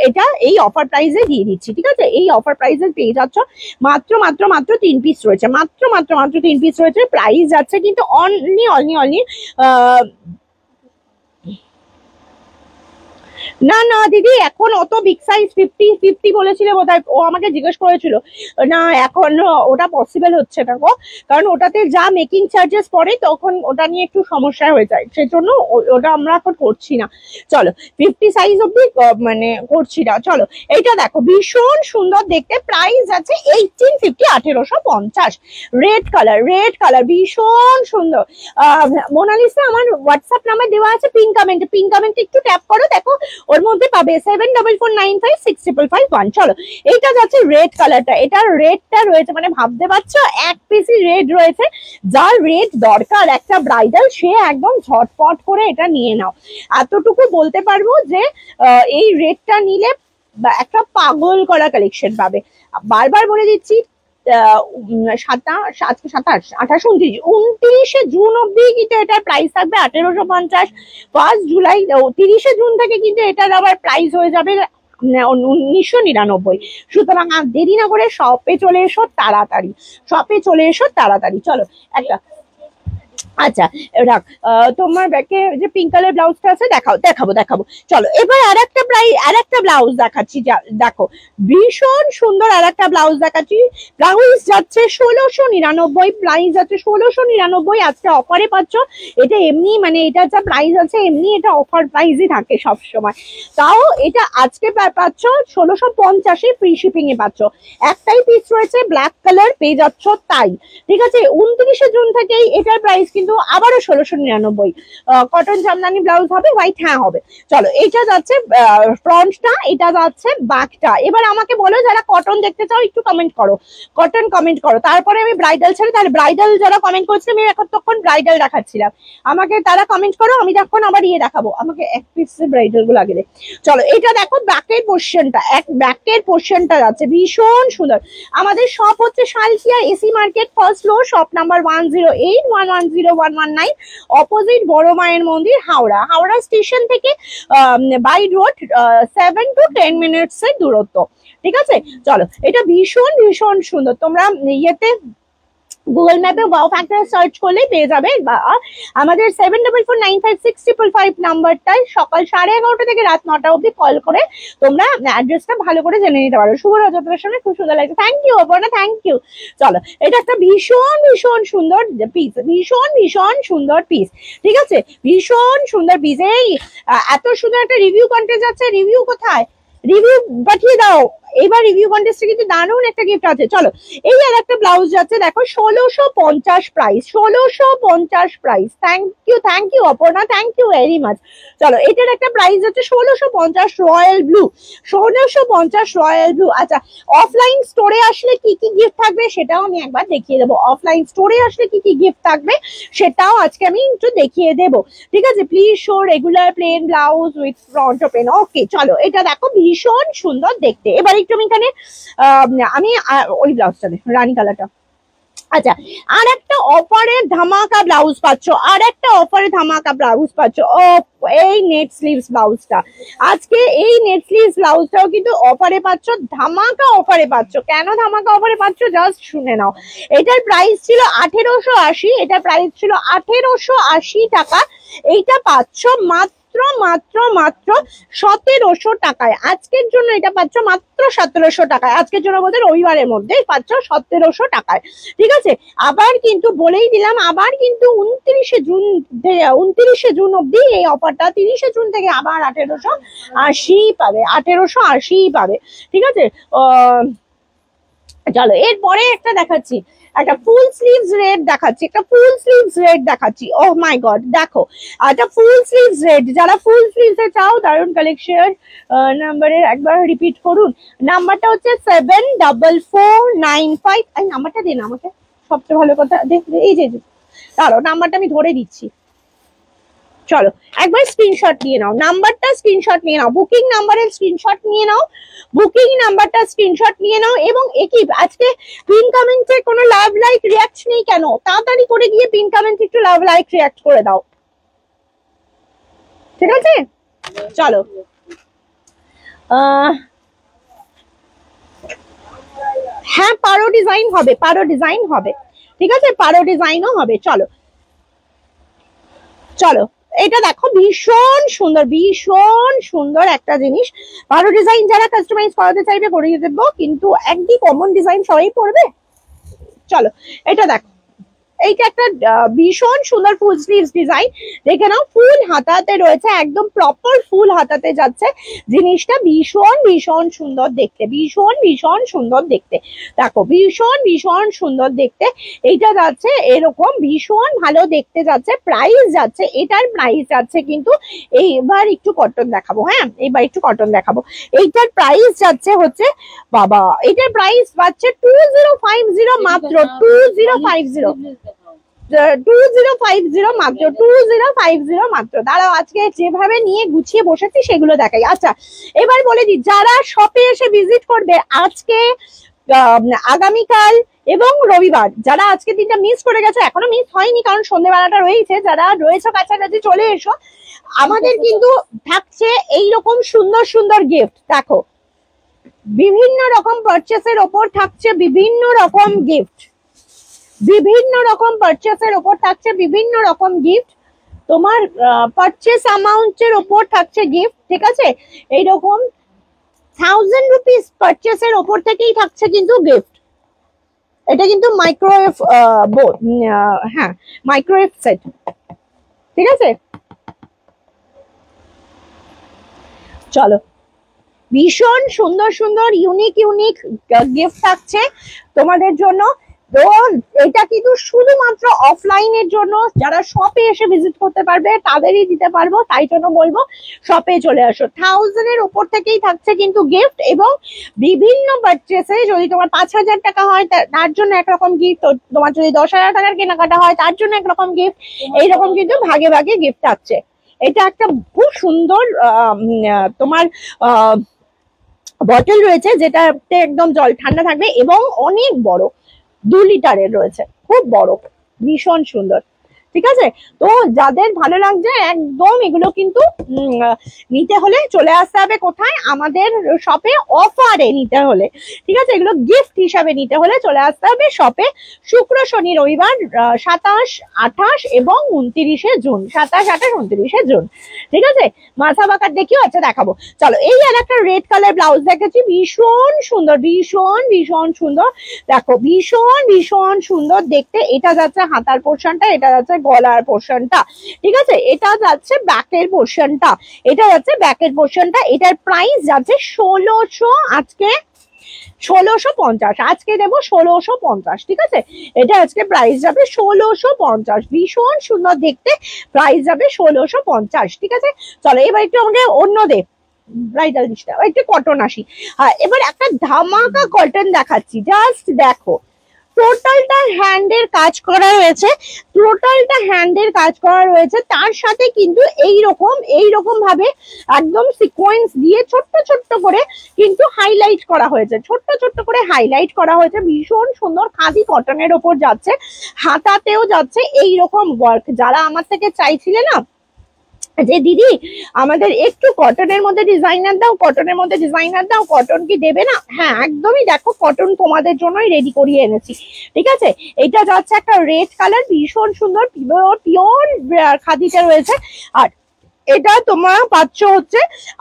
এটা এই অফার প্রাইসে দিয়ে দিচ্ছি। ঠিক আছে, এই অফার প্রাইসে পেয়ে যাচ্ছ। মাত্র মাত্র মাত্র 3 পিস রয়েছে, মাত্র মাত্র মাত্র 3 পিস রয়েছে। প্রাইস যাচ্ছে কিন্তু অনলি অনলি অনলি না না দিদি, এখন অত বিগ সাইজ 50 বলেছিল বোধহয়, ও আমাকে জিজ্ঞেস করেছিল। না, এখন ওটা পসিবল হচ্ছে না গো, কারণ ওটাতে যা মেকিং চার্জেস পড়ে তখন ওটা নিয়ে একটু সমস্যা হয়ে যায়, সেজন্য ওটা আমরা এখন করছি না। চলো, 50 সাইজ অব্দি মানে করছি না। চলো, এইটা দেখো, ভীষণ সুন্দর দেখতে, প্রাইস আছে 1850, 1850। রেড কালার, রেড কালার, ভীষণ সুন্দর। মোনালিসা, আমার হোয়াটসঅ্যাপ নাম্বার দেওয়া আছে পিন কমেন্টে, পিন কমেন্টে একটু ট্যাপ করো, দেখো ওর মধ্যে পাবে 7449565551। চলো, এইটা যাচ্ছে রেড কালারটা, এটার রেডটা রয়েছে মানে ভাবতে পারছো, এক পিসি রেড রয়েছে। যার রেড দরকার একটা ব্রাইডাল, সে একদম ঝটপট করে এটা নিয়ে নাও। এতটুকু বলতে পারবো যে এই রেডটা নিলে একটা পাগল করা কালেকশন পাবে। বারবার বলে দিচ্ছি, 29শে জুন অব্দি কিন্তু এটার প্রাইস থাকবে 1850। 1 জুলাই, 30শে জুন থেকে কিন্তু এটার আবার প্রাইস হয়ে যাবে 1999। সুতরাং আর দেরি না করে শপে চলে এসো তাড়াতাড়ি, শপে চলে এসো তাড়াতাড়ি। চলো, একটা আচ্ছা রাখ, তোমার ব্যাকে যে পিঙ্ক কালার ব্লাউজটা আছে দেখাও, দেখাবো দেখাবো। চলো, এবার আর একটা ব্লাউজ দেখাচ্ছি, দেখো ভীষণ সুন্দর আর একটা ব্লাউজ দেখাচ্ছি। ব্লাউজ যাচ্ছে 1699, প্রাইস যাচ্ছে 1699। আজকে অফারে পাচ্ছ এটা, এমনি মানে এটা যা প্রাইস আছে এমনি এটা অফার প্রাইসই থাকে সব সময়। তাও এটা আজকে পাচ্ছ 1650-এ, ফ্রি শিপিং এ পাচ্ছ। একটাই পিস রয়েছে ব্ল্যাক কালার, পেয়ে যাচ্ছ তাই। ঠিক আছে, 29শে জুন থেকেই এটার প্রাইস কিন্তু আবারও 1699। কটন জামদানি ব্লাউজ হবে, হোয়াইট হ্যাঁ হবে। চলো, এটা যাচ্ছে ফ্রন্টটা, এটা যাচ্ছে ব্যাকটা। এবার আমাকে বলো, যারা কটন দেখতে চাও একটু কমেন্ট করো, কটন কমেন্ট করো, তারপরে আমি ব্রাইডাল ছেড়ে, তাহলে ব্রাইডাল যারা কমেন্ট করছিলাম আমি এখন তখন ব্রাইডাল দেখাচ্ছিলাম, আমাকে তারা কমেন্ট করো, আমি তখন আবার ইয়ে দেখাবো, আমাকে এক পিস ব্রাইডাল গুলো আগে। চলো, এটা দেখো ব্যাকের পোর্শনটা, ব্যাকের পোর্শনটা যাচ্ছে ভীষণ সুন্দর। আমাদের শপ হচ্ছে Salkia AC market, first floor, shop number 108110119, opposite বড় মায়ের মন্দির, হাওড়া। হাওড়া স্টেশন থেকে বাই রোড 7 to 10 মিনিটস এর দূরত্ব। ঠিক আছে, চলো, এটা ভীষণ ভীষণ সুন্দর। তোমরা ইয়েতে গুগল ম্যাপে ওয়াও ফ্যাক্টর সার্চ করলেই পেয়ে যাবে। আমাদের 74495655 নাম্বারটায় সকাল 11:30 থেকে রাত 9টা অবধি কল করে তোমরা অ্যাড্রেসটা ভালো করে জেনে নিতে পারো। শুভ রজতের সময় খুব সুন্দর লাগছে, thank you Aparna, thank you. চলো, এটা একটা ভীষণ ভীষণ সুন্দর পিস, ভীষণ ভীষণ সুন্দর পিস। ঠিক আছে, ভীষণ সুন্দর পিস। এই এত সুন্দর একটা রিভিউ কন্টেস্ট যাচ্ছে, রিভিউ কোথায়? রিভিউ পাঠিয়ে দাও। এবার রিভিউ কন্টেস্টে কিন্তু দারুণ একটা গিফট আছে। চলো, এই আর একটা ব্লাউজ যাচ্ছে, দেখো 1650 price, 1650 price. Thank you Aparna, thank you very much. চলো, এটার একটা প্রাইস হচ্ছে 1650 রয়্যাল ব্লু, 1650 রয়্যাল ব্লু। আচ্ছা, অফলাইন স্টোরে আসলে কি কি গিফট থাকবে সেটাও আমি একবার দেখিয়ে দেবো। অফলাইন স্টোরে আসলে কি কি গিফট থাকবে সেটাও আজকে আমি একটু দেখিয়ে দেবো। ঠিক আছে, please show regular plain blouse with front open. Okay, চলো, এটা দেখো ভীষণ সুন্দর দেখতে। এবার একটু আমি এখানে আমি ওই ব্লাউজটা দেখ, রানী কালারটা। আচ্ছা, আর একটা অফারে ধামাকা ব্লাউজ পাচ্ছ, আর একটা অফারে ধামাকা ব্লাউজ পাচ্ছ। ও, এই নেট স্লিভস ব্লাউজটা, আজকে এই নেট স্লিভস ব্লাউজটাও কিন্তু অফারে পাচ্ছ, ধামাকা অফারে পাচ্ছ। কেন ধামাকা অফারে পাচ্ছ জাস্ট শুনে নাও। এটার প্রাইস ছিল 1880, এটার প্রাইস ছিল 1880 টাকা। এইটা পাচ্ছ মাত্র মাত্র মাত্র 1700 টাকায়। আজকের জন্য এটা পাচ্ছ মাত্র 1700 টাকায়, আজকের জন্য বলতে রবিবারের মধ্যে পাচ্ছ 1700 টাকায়। ঠিক আছে, আবার কিন্তু বলেই দিলাম, আবার কিন্তু 29শে জুন অব্দি এই অফারটা, 30শে জুন থেকে আবার 1880 পাবে, 1880 পাবে। ঠিক আছে, চলো, এরপরে একটা দেখাচ্ছি। একটা ফুল স্লিভস রেড দেখাচ্ছি, একটা ফুল স্লিভস রেড দেখাচ্ছি। ও মাই গড, দেখো একটা ফুল স্লিভস রেড। যারা ফুল স্লিভস এ চাও, দারুন কালেকশন। নাম্বারের একবার রিপিট করুন, নাম্বারটা হচ্ছে 744955। এই নাম্বারটা দিন আমাকে, সবচেয়ে ভালো কথা। এই যে দাঁড়াও, নাম্বারটা আমি ধরে দিচ্ছি। চলো একবার স্ক্রিনশট নিয়ে নাও, নাম্বারটা স্ক্রিনশট নিয়ে নাও, বুকিং নাম্বারের স্ক্রিনশট নিয়ে নাও, বুকিং নাম্বারটা স্ক্রিনশট নিয়ে নাও। এবং একই আজকে পিন কমেন্টে কোনো লাভ লাইক রিয়াক্ট নেই কেন? তাড়াতাড়ি করে গিয়ে পিন কমেন্টে একটু লাভ লাইক রিয়াক্ট করে দাও, ঠিক আছে? চলো হ্যাঁ, পারো ডিজাইন হবে, পারো ডিজাইন হবে, ঠিক আছে, পারো ডিজাইনও হবে। চলো চলো, এটা দেখো ভীষণ সুন্দর, ভীষণ সুন্দর একটা জিনিস। পারো ডিজাইন যারা কাস্টমাইজ করাতে চাইবে করিয়ে দেবো, কিন্তু একই কমন ডিজাইন সবাই পড়বে। চলো এটা দেখো, এইটা একটা ভীষণ সুন্দর ফুল স্লিভস ডিজাইন। দেখে নাও, ফুল হাতাতে রয়েছে, একদম প্রপার ফুল হাতাতে যাচ্ছে। জিনিসটা ভীষণ ভীষণ সুন্দর দেখতে, ভীষণ ভীষণ সুন্দর দেখতে। দেখো ভীষণ ভীষণ সুন্দর দেখতে। এইটা যাচ্ছে এরকম, ভীষণ ভালো দেখতে যাচ্ছে। প্রাইস যাচ্ছে, এটার প্রাইস যাচ্ছে কিন্তু, এইবার একটু কটন দেখাবো। হ্যাঁ, এবার একটু কটন দেখাবো। এইটার প্রাইস যাচ্ছে হচ্ছে, বাবা এটার প্রাইস পাচ্ছে 2050 মাত্র, 2050 মাত্র, 2050 মাত্র। দাঁড়াও, আজকে যেভাবে নিয়ে গুছিয়ে বসেছি সেগুলো দেখাই। আচ্ছা এবার বলে দিই, যারা শপে এসে ভিজিট করবে আজকে, আগামীকাল এবং রবিবার, যারা আজকে দিনটা মিস করে গেছে, এখনো মিস হয়নি কারণ সন্ধ্যেবেলাটা রয়েছে, যারা রয়েছে কাছাকাছি চলে এসো। আমাদের কিন্তু থাকছে এইরকম সুন্দর সুন্দর গিফট। দেখো বিভিন্ন রকম পারচেসের ওপর থাকছে বিভিন্ন রকম গিফট, বিভিন্ন রকম পারচেসের ওপর থাকছে বিভিন্ন রকম গিফট। তোমার পারচেস অ্যামাউন্টের ওপর থাকছে গিফট, ঠিক আছে? এইরকম 1000 রুপিস পারচেসের ওপর থেকেই থাকছে কিন্তু গিফট। এটা কিন্তু মাইক্রোওয়েভ হ্যাঁ, মাইক্রোওয়েভ সেট, ঠিক আছে? চলো, ভীষণ সুন্দর সুন্দর ইউনিক ইউনিক গিফট থাকছে তোমাদের জন্য। তো এটা কিন্তু শুধুমাত্র অফলাইনের জন্য, যারা শপে এসে ভিজিট করতে পারবে তাদেরই দিতে পারবো, তাই জন্য বলবো শপে চলে আসো। 1000 এর উপর থেকেই থাকছে কিন্তু গিফট, এবং বিভিন্ন পারচেসে যদি তোমার 5000 টাকা হয় তার জন্য একরকম গিফট, তোমার যদি 10,000 টাকার কেনাকাটা হয় তার জন্য একরকম গিফট, এইরকম কিন্তু ভাগে ভাগে গিফট থাকছে। এটা একটা খুব সুন্দর তোমার বটল রয়েছে, যেটাতে একদম জল ঠান্ডা থাকবে এবং অনেক বড়, 2 লিটারের রয়েছে, খুব বড়, ভীষণ সুন্দর, ঠিক আছে? তো যাদের ভালো লাগছে একদম, এগুলো কিন্তু নিতে হলে চলে আসতে হবে কোথায়? আমাদের শপে, অফারে নিতে হলে, ঠিক আছে? এগুলো গিফট হিসাবে নিতে হলে চলে আসতে হবে শপে। শুক্র শনি রবিবার 27, 28 এবং 29 জুন, 27, 28, 29 জুন, ঠিক আছে? মাথা বাঁকার দেখিও আচ্ছা দেখাবো। চলো, এই আর একটা রেড কালার ব্লাউজ দেখাচ্ছি, ভীষণ সুন্দর, ভীষণ ভীষণ সুন্দর। দেখো ভীষণ ভীষণ সুন্দর দেখতে। এটা যাচ্ছে হাতার পোর্শনটা, এটা যাচ্ছে গলার পোর্শনটা, ঠিক আছে? এটা যাচ্ছে ব্যাকের পোর্শনটা, এটা যাচ্ছে ব্যাকের পোর্শনটা। এটার প্রাইস যাচ্ছে 1600, আজকে 1650, আজকে দেবো 1650, ঠিক আছে? এটা আজকে প্রাইস যাবে 1650, ভীষণ সুন্দর দেখতে, প্রাইস যাবে 1650, ঠিক আছে? চলো এবার একটু আমাকে অন্য ব্রাইডাল জিনিসটা একটু কটন আসি। হ্যাঁ, এবার একটা ধামাকা কটন দেখাচ্ছি, জাস্ট দেখো। টোটালটা হ্যান্ডের কাজ করা রয়েছে, টোটালটা হ্যান্ডের কাজ করা রয়েছে, তার সাথে কিন্তু এইরকম ভাবে একদম সিকোয়েন্স দিয়ে ছোট্ট ছোট্ট করে কিন্তু হাইলাইট করা হয়েছে, ছোট্ট ছোট্ট করে হাইলাইট করা হয়েছে, ভীষণ সুন্দর। খাদি কটনের ওপর যাচ্ছে, হাতাতেও যাচ্ছে এইরকম ওয়ার্ক। যারা আমার থেকে চাইছিলে না যে দিদি আমাদের একটু কটনের মধ্যে ডিজাইনার দাও, কটনের মধ্যে ডিজাইনার দাও, কটন কি দেবে না? হ্যাঁ একদমই, দেখো কটন তোমাদের জন্যই রেডি করিয়ে এনেছি, ঠিক আছে? এটা যাচ্ছে একটা রেড কালার, ভীষণ সুন্দর, পিওর খাদিতে রয়েছে। আর এটা তোমরা পাচ্ছ হচ্ছে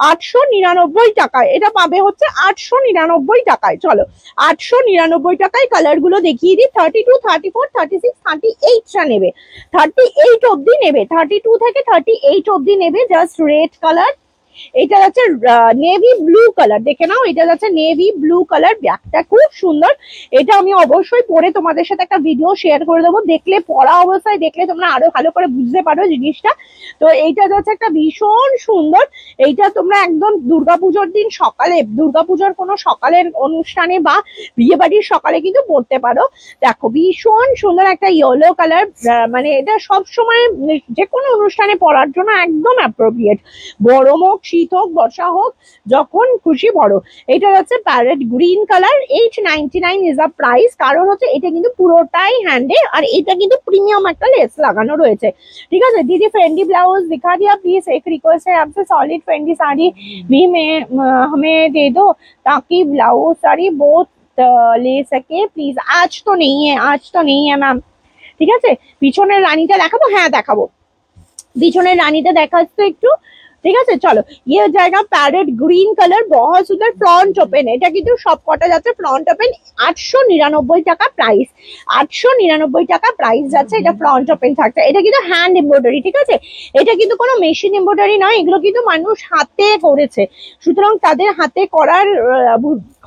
899 টাকায়, এটা পাবে হচ্ছে 899 টাকায়। চলো 899 টাকায় কালার গুলো দেখিয়ে দিই। 32, 34, 36, 38টা নেবে, 38 অব্দি নেবে, 32 থেকে 38 অব্দি নেবে। জাস্ট রেড কালার, এটা যাচ্ছে নেভি ব্লু কালার, দেখে নাও, এটা যাচ্ছে নেভি ব্লু কালার, ব্যাগটা খুব সুন্দর। এটা আমি অবশ্যই পরে তোমাদের সাথে একটা ভিডিও শেয়ার করে দেবো, দেখলে পরা অবস্থায় দেখলে তোমরা আরো ভালো করে বুঝতে পারো জিনিসটা। তো এইটা যাচ্ছে একটা ভীষণ সুন্দর, এইটা তোমরা একদম দুর্গাপুজোর দিন সকালে, দুর্গাপুজোর কোনো সকালের অনুষ্ঠানে বা বিয়ে বাড়ির সকালে কিন্তু পরতে পারো। দেখো ভীষণ সুন্দর একটা ইয়েলো কালার, মানে এটা সব সময় যে কোনো অনুষ্ঠানে পরার জন্য একদম অ্যাপ্রোপ্রিয়েট, গরম হোক শীত হোক বর্ষা হোক যখন খুশি পরো। এটা যাচ্ছে parrot green colour, 899 is a price. কারণ হচ্ছে এটা কিন্তু পুরোটাই হ্যান্ডে, আর এটা কিন্তু প্রিমিয়াম একটা লেস লাগানো রয়েছে, ঠিক আছে। দিদি ফ্রেন্ডি ब्लाउज दिखा दिया प्लीज, एक रिक्वेस्ट है आपसे, सॉलिड फ्रेंडी साड़ी भी हमें दे दो ताकि ब्लाउज साड़ी बहुत ले सके प्लीज। आज तो नहीं है, आज तो नहीं है मैम, ঠিক আছে। পিছনের রানীটা দেখাবো, হ্যাঁ দেখাবো, পিছনের রানীটা দেখাচ্ছি একটু, ঠিক আছে। চলো ये জায়গা প্যারেট গ্রিন কালার, बहुत সুন্দর, ফ্রন্ট ওপেন, এটা কিন্তু সব কটা যাচ্ছে ফ্রন্ট ওপেন, 899 টাকা প্রাইস, 899 টাকা প্রাইস যাচ্ছে, এটা ফ্রন্ট ওপেন থাকছে। এটা কিন্তু হ্যান্ড এমব্রয়ডারি, ঠিক আছে, এটা কিন্তু কোনো মেশিন এমব্রয়ডারি নয়, এগুলো কিন্তু মানুষ হাতে করেছে, সুতরাং তাদের হাতে করার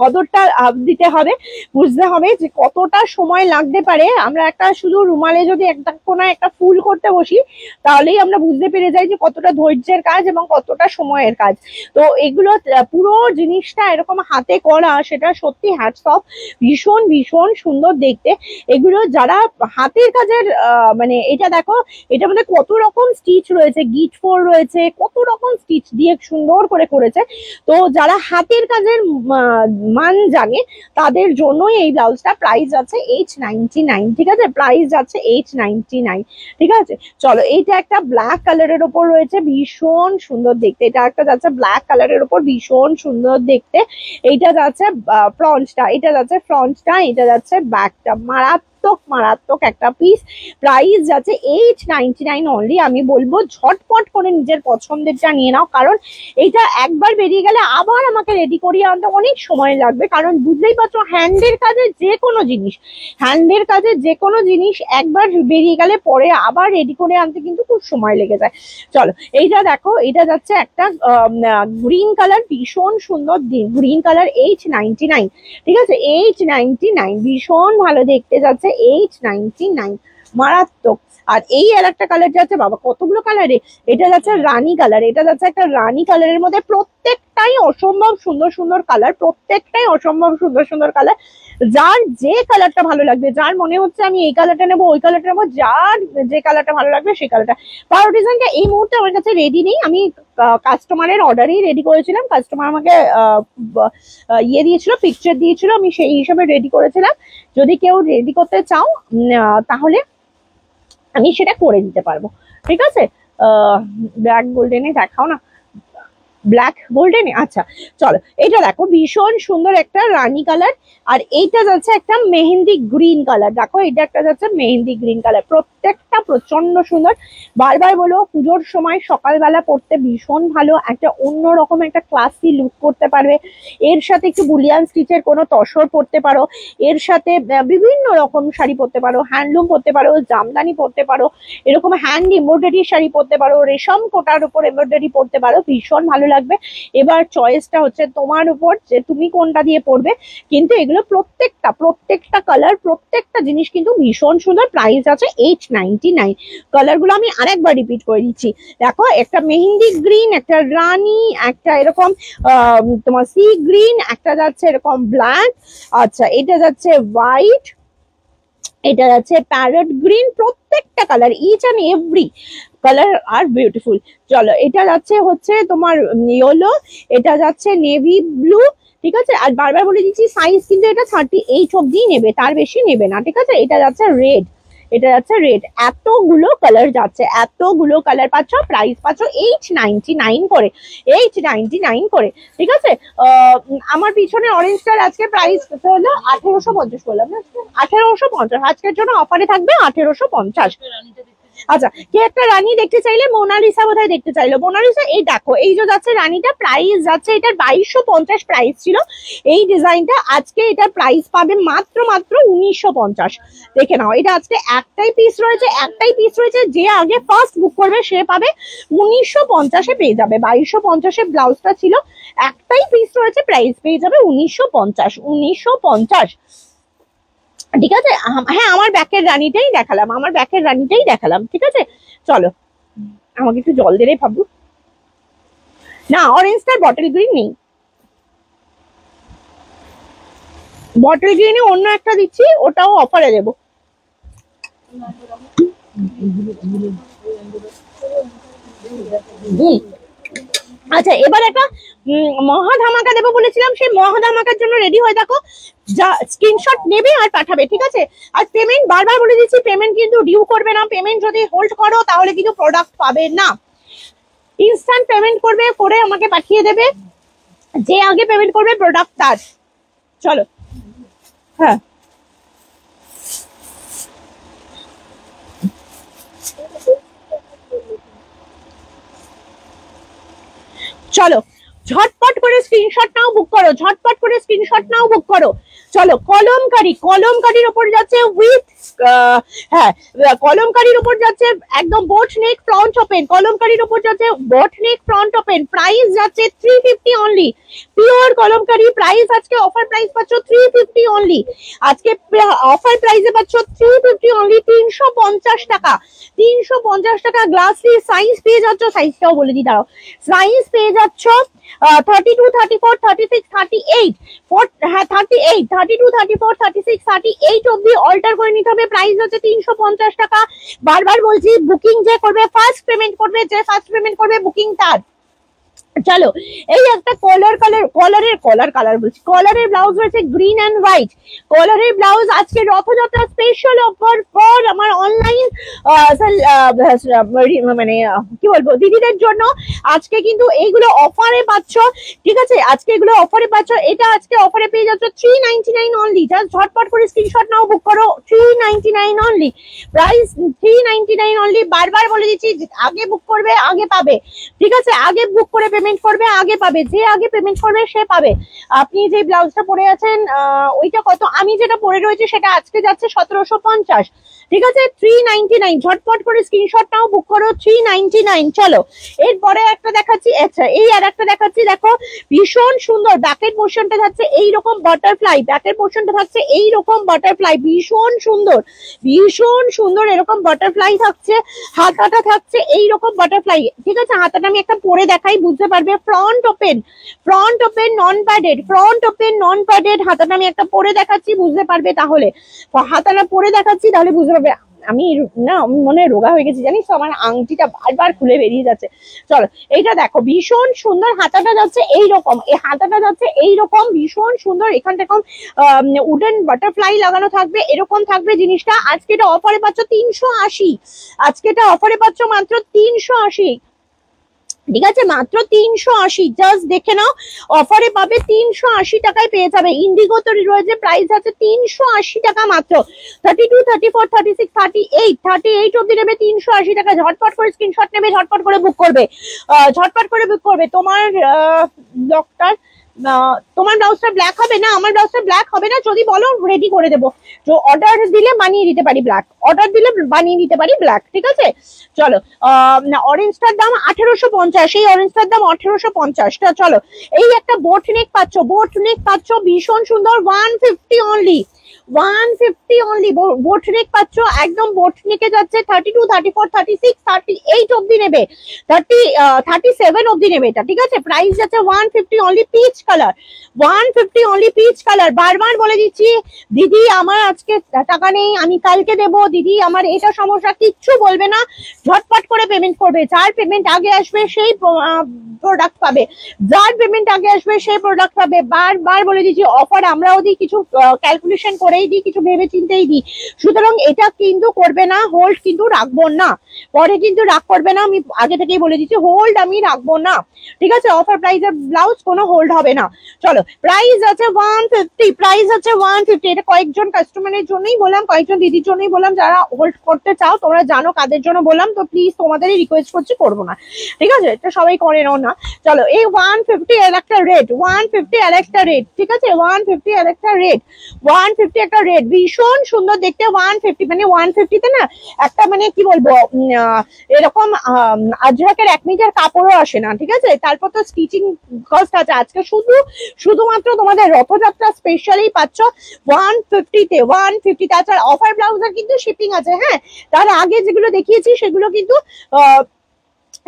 কদরটা দিতে হবে, বুঝতে হবে যে কতটা সময় লাগতে পারে। আমরা একটা শুধু রুমালে যদি একটা কোনো একটা ফুল করতে বসি তাহলেই আমরা বুঝতে পেরে যাই যে কতটা ধৈর্যের কাজ এবং কতটা সময়ের কাজ। তো এগুলো পুরো জিনিসটা এরকম হাতে করা, সেটা সত্যি হ্যাটস অফ, ভীষণ ভীষণ সুন্দর দেখতে। এগুলো যারা হাতের কাজের মানে এটা দেখো, এটার মধ্যে কত রকম স্টিচ রয়েছে, গিট ফোর রয়েছে, কত রকম স্টিচ দিয়ে সুন্দর করে করেছে। তো যারা হাতের কাজের মান জানে তাদের জন্যই এই ব্লাউজটা প্রাইস আছে 899, ঠিক আছে, প্রাইস যাচ্ছে 899, ঠিক আছে। চলো এইটা একটা ব্ল্যাক কালারের ওপর রয়েছে, ভীষণ সুন্দর দেখতে, এটা একটা যাচ্ছে ব্ল্যাক কালারের ওপর, ভীষণ সুন্দর দেখতে। এইটা যাচ্ছে ফ্রন্টটা, এটা যাচ্ছে ফ্রন্টটা, এটা যাচ্ছে ব্যাকটা, মারাত্মক মারাত্মক একটা পিস, প্রাইস যাচ্ছে 899 অনলি। আমি বলবো ঝটপট করে নিজের পছন্দেরটা নিয়ে নাও, কারণ এইটা একবার বেরিয়ে গেলে আবার আমাকে রেডি করিয়ে আনতে অনেক সময় লাগবে, কারণ বুঝতেই পারছো হ্যান্ডের কাজে যে কোনো জিনিস, হ্যান্ডের কাজে যে কোনো জিনিস একবার বেরিয়ে গেলে পরে আবার রেডি করে আনতে কিন্তু খুব সময় লেগে যায়। চলো এইটা দেখো, এটা যাচ্ছে একটা গ্রিন কালার, ভীষণ সুন্দর গ্রিন কালার, 899, ঠিক আছে, 899, ভীষণ ভালো দেখতে যাচ্ছে, 899, মারাত্মক। আর এই আর একটা কালার যাচ্ছে, বাবা কতগুলো কালারে, এটা যাচ্ছে রানী কালার, এটা যাচ্ছে একটা রানী কালারের মধ্যে, প্রত্যেকটাই অসম্ভব সুন্দর সুন্দর কালার, প্রত্যেকটাই অসম্ভব সুন্দর সুন্দর কালার। যার যে কালারটা ভালো লাগবে, যার মনে হচ্ছে আমি এই কালারটা নেবো ওই কালারটা নেবো, যার যে কালারটা ভালো লাগবে সেই কালারটা। পারো ডিজাইনটা এই মুহূর্তে আমার কাছে রেডি নেই, আমি কাস্টমারের অর্ডারেই রেডি করেছিলাম, কাস্টমার আমাকে ইয়ে দিয়েছিল, পিকচার দিয়েছিল, আমি সেই হিসাবে রেডি করেছিলাম। যদি কেউ রেডি করতে চাও তাহলে আমি সেটা করে দিতে পারবো, ঠিক আছে। ব্ল্যাক গোল্ডেনে দেখাও না, ব্ল্যাক গোল্ডেনে, আচ্ছা চলো এটা দেখো, ভীষণ সুন্দর একটা রানী কালার, আর এইটা যাচ্ছে একটা মেহেন্দি গ্রিন কালার, দেখো এটা একটা যাচ্ছে মেহেন্দি গ্রিন কালার, প্রত্যেকটা প্রচন্ড সুন্দর। বারবার বলো পুজোর সময় সকালবেলা পরতে ভীষণ ভালো, একটা অন্যরকম একটা ক্লাসি লুক করতে পারবে। এর সাথে একটু বুলিয়ান স্টিচের কোনো তসর পরতে পারো, এর সাথে বিভিন্ন রকম শাড়ি পরতে পারো, হ্যান্ডলুম পরতে পারো, জামদানি পরতে পারো, এরকম হ্যান্ড এমব্রয়ডারি শাড়ি পরতে পারো, রেশম কোটার উপর এমব্রয়ডারি পরতে পারো, ভীষণ ভালো লাগবে। এবার চয়েসটা হচ্ছে তোমার উপর যে তুমি কোনটা দিয়ে পরবে, কিন্তু এগুলো প্রত্যেকটা কালার, প্রত্যেকটা জিনিস কিন্তু ভীষণ সুন্দর, প্রাইস আছে 899। কালার গুলো আমি আরেকবার রিপিট করে দিচ্ছি, দেখো একটা মেহেন্দি গ্রিন, একটা রানী, একটা এরকম তোমার সি গ্রিন, একটা যাচ্ছে এরকম ব্ল্যাক, আচ্ছা এটা যাচ্ছে হোয়াইট, এটা যাচ্ছে প্যারট গ্রিন, প্রত্যেকটা colour each and every colour are beautiful. চলো এটা যাচ্ছে হচ্ছে তোমার ইয়েলো, এটা যাচ্ছে নেভি ব্লু, ঠিক আছে। আর বারবার বলে দিচ্ছি সাইজ কিন্তু এটা 38 অব্দি নেবে, তার বেশি নেবে না, ঠিক আছে। এটা যাচ্ছে রেড, এটা যাচ্ছে রেড, এতগুলো কালার যাচ্ছে, এতগুলো কালার পাচ্ছ, প্রাইস পাচ্ছ 899 করে, 899 করে, ঠিক আছে। আমার পিছনে অরেঞ্জটার আজকে প্রাইস হলো 1850 বললাম না, 1850, আজকের জন্য অফারে থাকবে 1850। আচ্ছা, কে একটা রানী দেখতে চাইলে, মোনালিসা বোধহয় দেখতে চাইলো। মোনালিসা এই দেখো, এই যে যাচ্ছে রানীটা, প্রাইস যাচ্ছে এটার 2250 প্রাইস ছিল এই ডিজাইনটা। আজকে এটার প্রাইস পাবে মাত্র 1950। দেখে নাও, এটা আজকে একটাই পিস রয়েছে, যে আগে ফার্স্ট বুক করবে সে পাবে 1950 পেয়ে যাবে। 2250 ব্লাউজটা ছিল, একটাই পিস রয়েছে, প্রাইস পেয়ে যাবে 1950। ঠিক আছে, হ্যাঁ আমার ব্যাকের রানীটাই দেখালাম, ঠিক আছে। চলো, আমাকে একটু জল দে রে ভাবু। না, অরেঞ্জটার বটল গ্রিন নেই, বটল গ্রিনে অন্য একটা দিচ্ছি, ওটাও অফারে দেবো। আচ্ছা, এবার একটা মহা ধামাকা দেবো বলেছিলাম, সেই মহা ধামাকার জন্য রেডি হয়ে থাকো। যা স্ক্রিনশট নেবে আর পাঠাবে, ঠিক আছে। আর পেমেন্ট বারবার বলে দিচ্ছি, পেমেন্ট কিন্তু ডিউ করবে না। পেমেন্ট যদি হোল্ড করো তাহলে কিন্তু প্রোডাক্ট পাবে না। ইনস্ট্যান্ট পেমেন্ট করবে, করে আমাকে পাঠিয়ে দেবে, যে আগে পেমেন্ট করবে প্রোডাক্ট তার। চলো, হ্যাঁ চলো, ঝটপট করে স্ক্রিনশট নাও, বুক করো। চলো, কলমকারির উপর যাচ্ছে উইথ, হ্যাঁ কলমকারির উপর যাচ্ছে একদম বোট নেক ফ্রন্ট ওপেন, প্রাইস যাচ্ছে 350 অনলি। পিওর কলমকারি, প্রাইস আজকে অফার প্রাইস পাচ্ছ 350 অনলি। আজকে অফার প্রাইসে পাচ্ছ 350 অনলি, 350 টাকা। 350 টাকা গ্লাস সাইজ পেয়ে যাচ্ছ, সাইজটাও বলে দিই দাঁড়াও, সাইজ পেয়ে যাচ্ছ 32, 34, 36, 38, হ্যাঁ 38, 32, 34, 36, 38 অব্দি অল্টার করে নিতে হবে। প্রাইস হচ্ছে 350 টাকা। বারবার বলছি, বুকিং যে করবে ফার্স্ট পেমেন্ট করবে, বুকিং তার। চলো, এই একটা কলারের ব্লাউজ রয়েছে গ্রিন এন্ড হোয়াইট। কলারের ব্লাউজ আজকে রথযাত্রা স্পেশাল অফার ফর আমার অনলাইন মানে কি বলবো দিদিদের জন্য। আজকে কিন্তু এইগুলো অফারে পাচ্ছ, ঠিক আছে, আজকে এগুলো অফারে পাচ্ছ। এটা আজকে অফারে পেয়ে যাচ্ছ 399 অনলি। জাস্ট ঝটপট করে স্ক্রিনশট নাও, বুক করো। 399 অনলি, প্রাইস 399 অনলি। বারবার বলে দিচ্ছি, আগে বুক করবে আগে পাবে, ঠিক আছে। আগে বুক করে পেমেন্ট করবে আগে পাবে, যে আগে পেমেন্ট করবে সে পাবে। আপনি যে ব্লাউজটা পরে আছেন ওইটা কত, আমি যেটা পরে রয়েছে সেটা আজকে যাচ্ছে 1750, ঠিক আছে। 399, ঝটপট করে স্ক্রিনশট নাও, বুক করো। 399। চলো, এরপরে একটা দেখাচ্ছি, আচ্ছা এই আর একটা দেখাচ্ছি, দেখো ভীষণ সুন্দর। ব্যাকের পোর্শনটা থাকছে এইরকম বাটারফ্লাই, ভীষণ সুন্দর এরকম বাটারফ্লাই থাকছে। হাতাটা থাকছে এইরকম বাটারফ্লাই, ঠিক আছে। হাতাটা আমি একটা পরে দেখাই, বুঝতে পারবে। ফ্রন্ট ওপেন নন প্যাডেড হাতাটা আমি একটা পরে দেখাচ্ছি, বুঝতে পারবে। তাহলে হাতাটা পরে দেখাচ্ছি, তাহলে বুঝতে পারবে। আমি না মনে রোগা হয়ে গেছি জানিস তো, আমার আংটিটা বারবার খুলে বেরিয়ে যাচ্ছে। চলো, এইটা দেখো, ভীষণ সুন্দর। হাতাটা যাচ্ছে এইরকম, ভীষণ সুন্দর। এখানটা এরকম উডেন বাটারফ্লাই লাগানো থাকবে, এরকম থাকবে জিনিসটা। আজকে এটা অফারে পাচ্ছ 380, মাত্র 380, ঠিক আছে, মাত্র 380। জাস্ট দেখে নাও, অফারে পাবে 380 টাকায় পেয়ে যাবে। ইন্ডিগো তৈরি রয়েছে, প্রাইস আছে 380 টাকা মাত্র। 32, 34, 36, 38 অব্দি নেবে 380 টাকা। ঝটপট করে স্ক্রিনশট নেবে, ঝটপট করে বুক করবে। তোমার ব্লগটার তোমার ব্লাউজটা ব্ল্যাক হবে না, আমার ব্লাউজটা ব্ল্যাক হবে না, যদি বলো রেডি করে দেবো। তো অর্ডার দিলে বানিয়ে দিতে পারি ব্ল্যাক, ঠিক আছে। চলো, অরেঞ্জটার দাম 1850, এই অরেঞ্জটার দাম 1850। চলো, এই একটা বোট নেক পাচ্ছ, ভীষণ সুন্দর। 150 অনলি, বোট নেক পাচ্ছ, একদম বোট নেকে যাচ্ছে। 32, 34, 36, 38 অব্দি নেবে, 37 অব্দি নেবে এটা, ঠিক আছে। প্রাইস যাচ্ছে 150 অনলি। পিচ কালার, বারবার বলে দিচ্ছি দিদি আমার আজকে টাকা নেই, আমি কালকে দেবো, দিদি আমার এটা সমস্যা, কিচ্ছু বলবে না। ঝটপট করে পেমেন্ট করবে, যার পেমেন্ট আগে আসবে সেই প্রোডাক্ট পাবে, যার পেমেন্ট আগে আসবে সেই প্রোডাক্ট পাবে। বারবার বলে দিচ্ছি অফার আমরাও দিই, কিছু ক্যালকুলেশন করেই দিই, কিছু ভেবে চিন্তেই দিই। সুতরাং এটা কিন্তু করবে না, হোল্ড কিন্তু রাখবো না, পরে কিন্তু রাগ করবে না, আমি আগে থেকেই বলে দিচ্ছি হোল্ড আমি রাখবো না, ঠিক আছে? অফার প্রাইসের ব্লাউজ কোনো হোল্ড হবে না। চলো, প্রাইস আছে 150, প্রাইস আছে 150। এটা কয়েকজন কাস্টমারের জন্যই বললাম, কয়েকজন দিদির জন্যই বললাম, যারা হোল্ড করতে চাও তোমরা জানো কাদের জন্য বললাম, তো প্লিজ তোমাদেরই রিকোয়েস্ট করছি, করবো না, ঠিক আছে? এটা সবাই করে নাও না। চলো, এই 150 এর একটা রেট, 150 এর একটা রেট, ঠিক আছে? 150 এর একটা রেট, 150 একটা রেট, ভীষণ সুন্দর দেখতে। 150 মানে 150 তে না একটা মানে কি বলবো এরকম আজরাকের 1 মিটার কাপড়ও আসে না, ঠিক আছে? তারপর তো স্টিচিং কস্ট আছে। আজকে শুধুমাত্র তোমাদের রথযাত্রা স্পেশালি পাচ্ছ 150 তে, 150 তে। আচ্ছা, অফার ব্লাউজের কিন্তু শিপিং আছে, হ্যাঁ? তার আগে যেগুলো দেখিয়েছি সেগুলো কিন্তু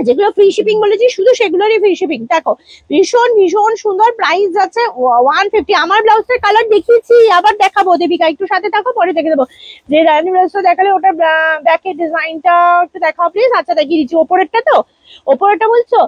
যেগুলো ফ্রি শিপিং বলেছি শুধু সেগুলোরই ফ্রি শিপিং। দেখো ভীষণ ভীষণ সুন্দর, প্রাইস আছে 150। আমার ব্লাউজটার কালার দেখিয়েছি, আবার দেখাবো, দেবিকা একটু সাথে থাকো, পরে দেখে দেবো। যে রানী ব্লাউজটা দেখালে ওটা ব্যাকের ডিজাইনটা একটু দেখাও প্লিজ। আচ্ছা, দেখিয়ে দিচ্ছি। ওপরেরটা তো, ওপরেরটা বলছো?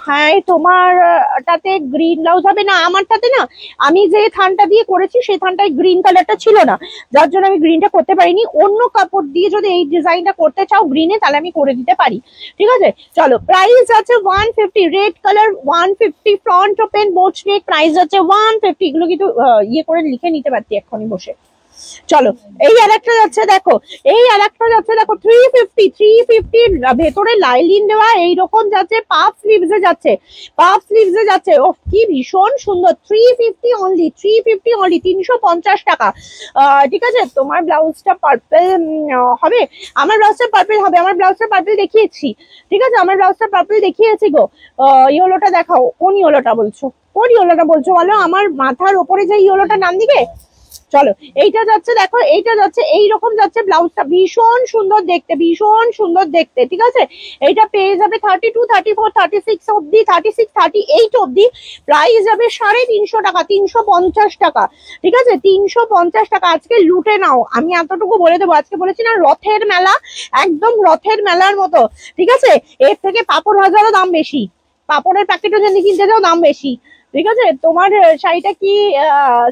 হ্যাঁ, তোমারটাতে গ্রিন ব্লাউজ হবে না, আমারটাতে না আমি যে থানটা দিয়ে করেছি সেই থানটায় গ্রিন কালারটা ছিল না, যার জন্য আমি গ্রিনটা করতে পারিনি। অন্য কাপড় দিয়ে যদি এই ডিজাইনটা করতে চাও গ্রিনে, তাহলে আমি করে দিতে পারি, ঠিক আছে? চলো, প্রাইস আছে 150, red colour 150, front open boat neck, price আছে 150। এগুলো কিন্তু ইয়ে করে লিখে নিতে পারতি এক্ষুনি বসে। চলো, এই আরেকটা যাচ্ছে, দেখো এই আরেকটা যাচ্ছে, দেখো 350 ভেতরে লাইলিন দেওয়া এইরকম যাচ্ছে, পাফ স্লিভসে যাচ্ছে, পাফ স্লিভসে যাচ্ছে। ও কি ভীষণ সুন্দর, 350 অনলি, 350 অনলি, 350 টাকা, ঠিক আছে? তোমার ব্লাউজটা পার্পল হবে, আমার ব্লাউজটা পার্পল হবে, আমার ব্লাউজটা পার্পল দেখিয়েছি, ঠিক আছে? আমার ব্লাউজটা পার্পল দেখিয়েছি গো। ইয়েলোটা দেখাও, কোন ইয়েলোটা বলছো, কোন ইয়েলোটা বলছো বলো? আমার মাথার ওপরে যে ইয়েলোটা নাম দিকে। চলো, এইটা যাচ্ছে, দেখো এইটা যাচ্ছে, এইরকম যাচ্ছে ব্লাউজটা, ভীষণ সুন্দর দেখতে, ভীষণ সুন্দর দেখতে, ঠিক আছে? এইটা পেয়ে যাবে 32, 34, 36 অব্দি, 36, 38 অব্দি। প্রাইস যাবে 350 টাকা, 350 টাকা, ঠিক আছে? 350 টাকা। আজকে লুটে নাও, আমি এতটুকু বলে দেবো। আজকে বলেছি না রথের মেলা, একদম রথের মেলার মতো, ঠিক আছে? এর থেকে পাপড় ভাজারও দাম বেশি, পাপড়ের প্যাকেটও যদি কিনতে যাও দাম বেশি, ঠিক আছে? তোমার শাড়িটা কি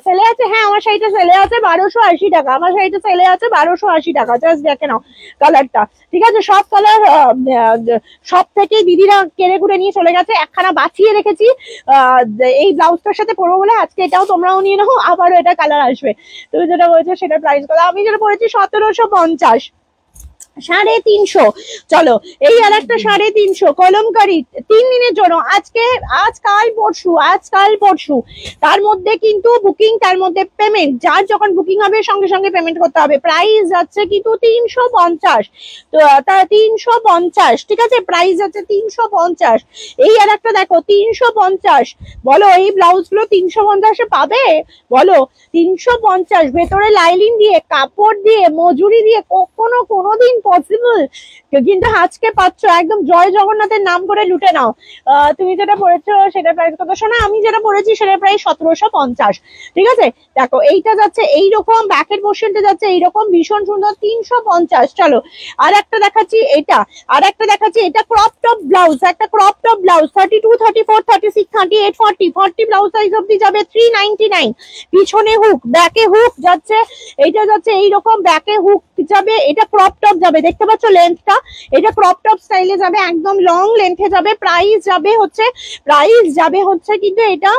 সেলে আছে? হ্যাঁ, আমার শাড়িটা সেলে আছে 1280 টাকা, আমার শাড়িটা সেলে আছে 1280 টাকা। জাস্ট দেখে নাও কালারটা, ঠিক আছে? সব কালার সব থেকে দিদিরা কেড়ে কুড়ে নিয়ে চলে গেছে, একখানা বাঁচিয়ে রেখেছি এই ব্লাউজটার সাথে পরবো বলে। আজকে এটাও তোমরাও নিয়ে নাও, আবারও এটা কালার আসবে। তুমি যেটা বলেছো সেটা প্রাইস কত? আমি যেটা পড়েছি 1750, 350। চলো, এই আর একটা 350 কলমকারি 3 দিনের জন্য, আজকে আজ কাল পরশু, আজ কাল পরশু, তার মধ্যে কিন্তু বুকিং, তার মধ্যে পেমেন্ট, যার যখন বুকিং হবে সঙ্গে সঙ্গে পেমেন্ট করতে হবে। প্রাইস যাচ্ছে কিন্তু 350, তো তার 350, ঠিক আছে? প্রাইস যাচ্ছে 350। এই আর একটা দেখো 350, বলো এই ব্লাউজ গুলো 350-এ পাবে? বলো 350, ভেতরে লাইলিন দিয়ে, কাপড় দিয়ে, মজুরি দিয়ে, কখনো কোনোদিন পসিবল? কিন্তু আজকে পাচ্ছ, একদম জয় জগন্নাথের নাম করে লুটে নাও। তুমি যেটা পড়েছো সেটা প্রাইস কত? শোনা, আমি যেটা পড়েছি সেটা প্রায় 1750, ঠিক আছে? দেখো এইটা যাচ্ছে এইরকম, ব্যাকের পোর্শনটা যাচ্ছে এইরকম, ভীষণ সুন্দর, 350। চলো, আর একটা দেখাচ্ছি, এটা আর একটা দেখাচ্ছি, এটা ক্রপ টপ ব্লাউজ, একটা crop top blouse 32, 34, 36, 38, 40 blouse size অব্দি যাবে 399। পিছনে হুক, ব্যাকে হুক যাচ্ছে, এইটা যাচ্ছে এইরকম, ব্যাকে হুক যাবে, এটা ক্রপ টপ যাবে, দেখতে পাচ্ছ লেন্থটা? এটা ক্রপ টপ স্টাইলে যাবে, একদম লং লেন্থে যাবে। প্রাইস যাবে হচ্ছে কিন্তু এটা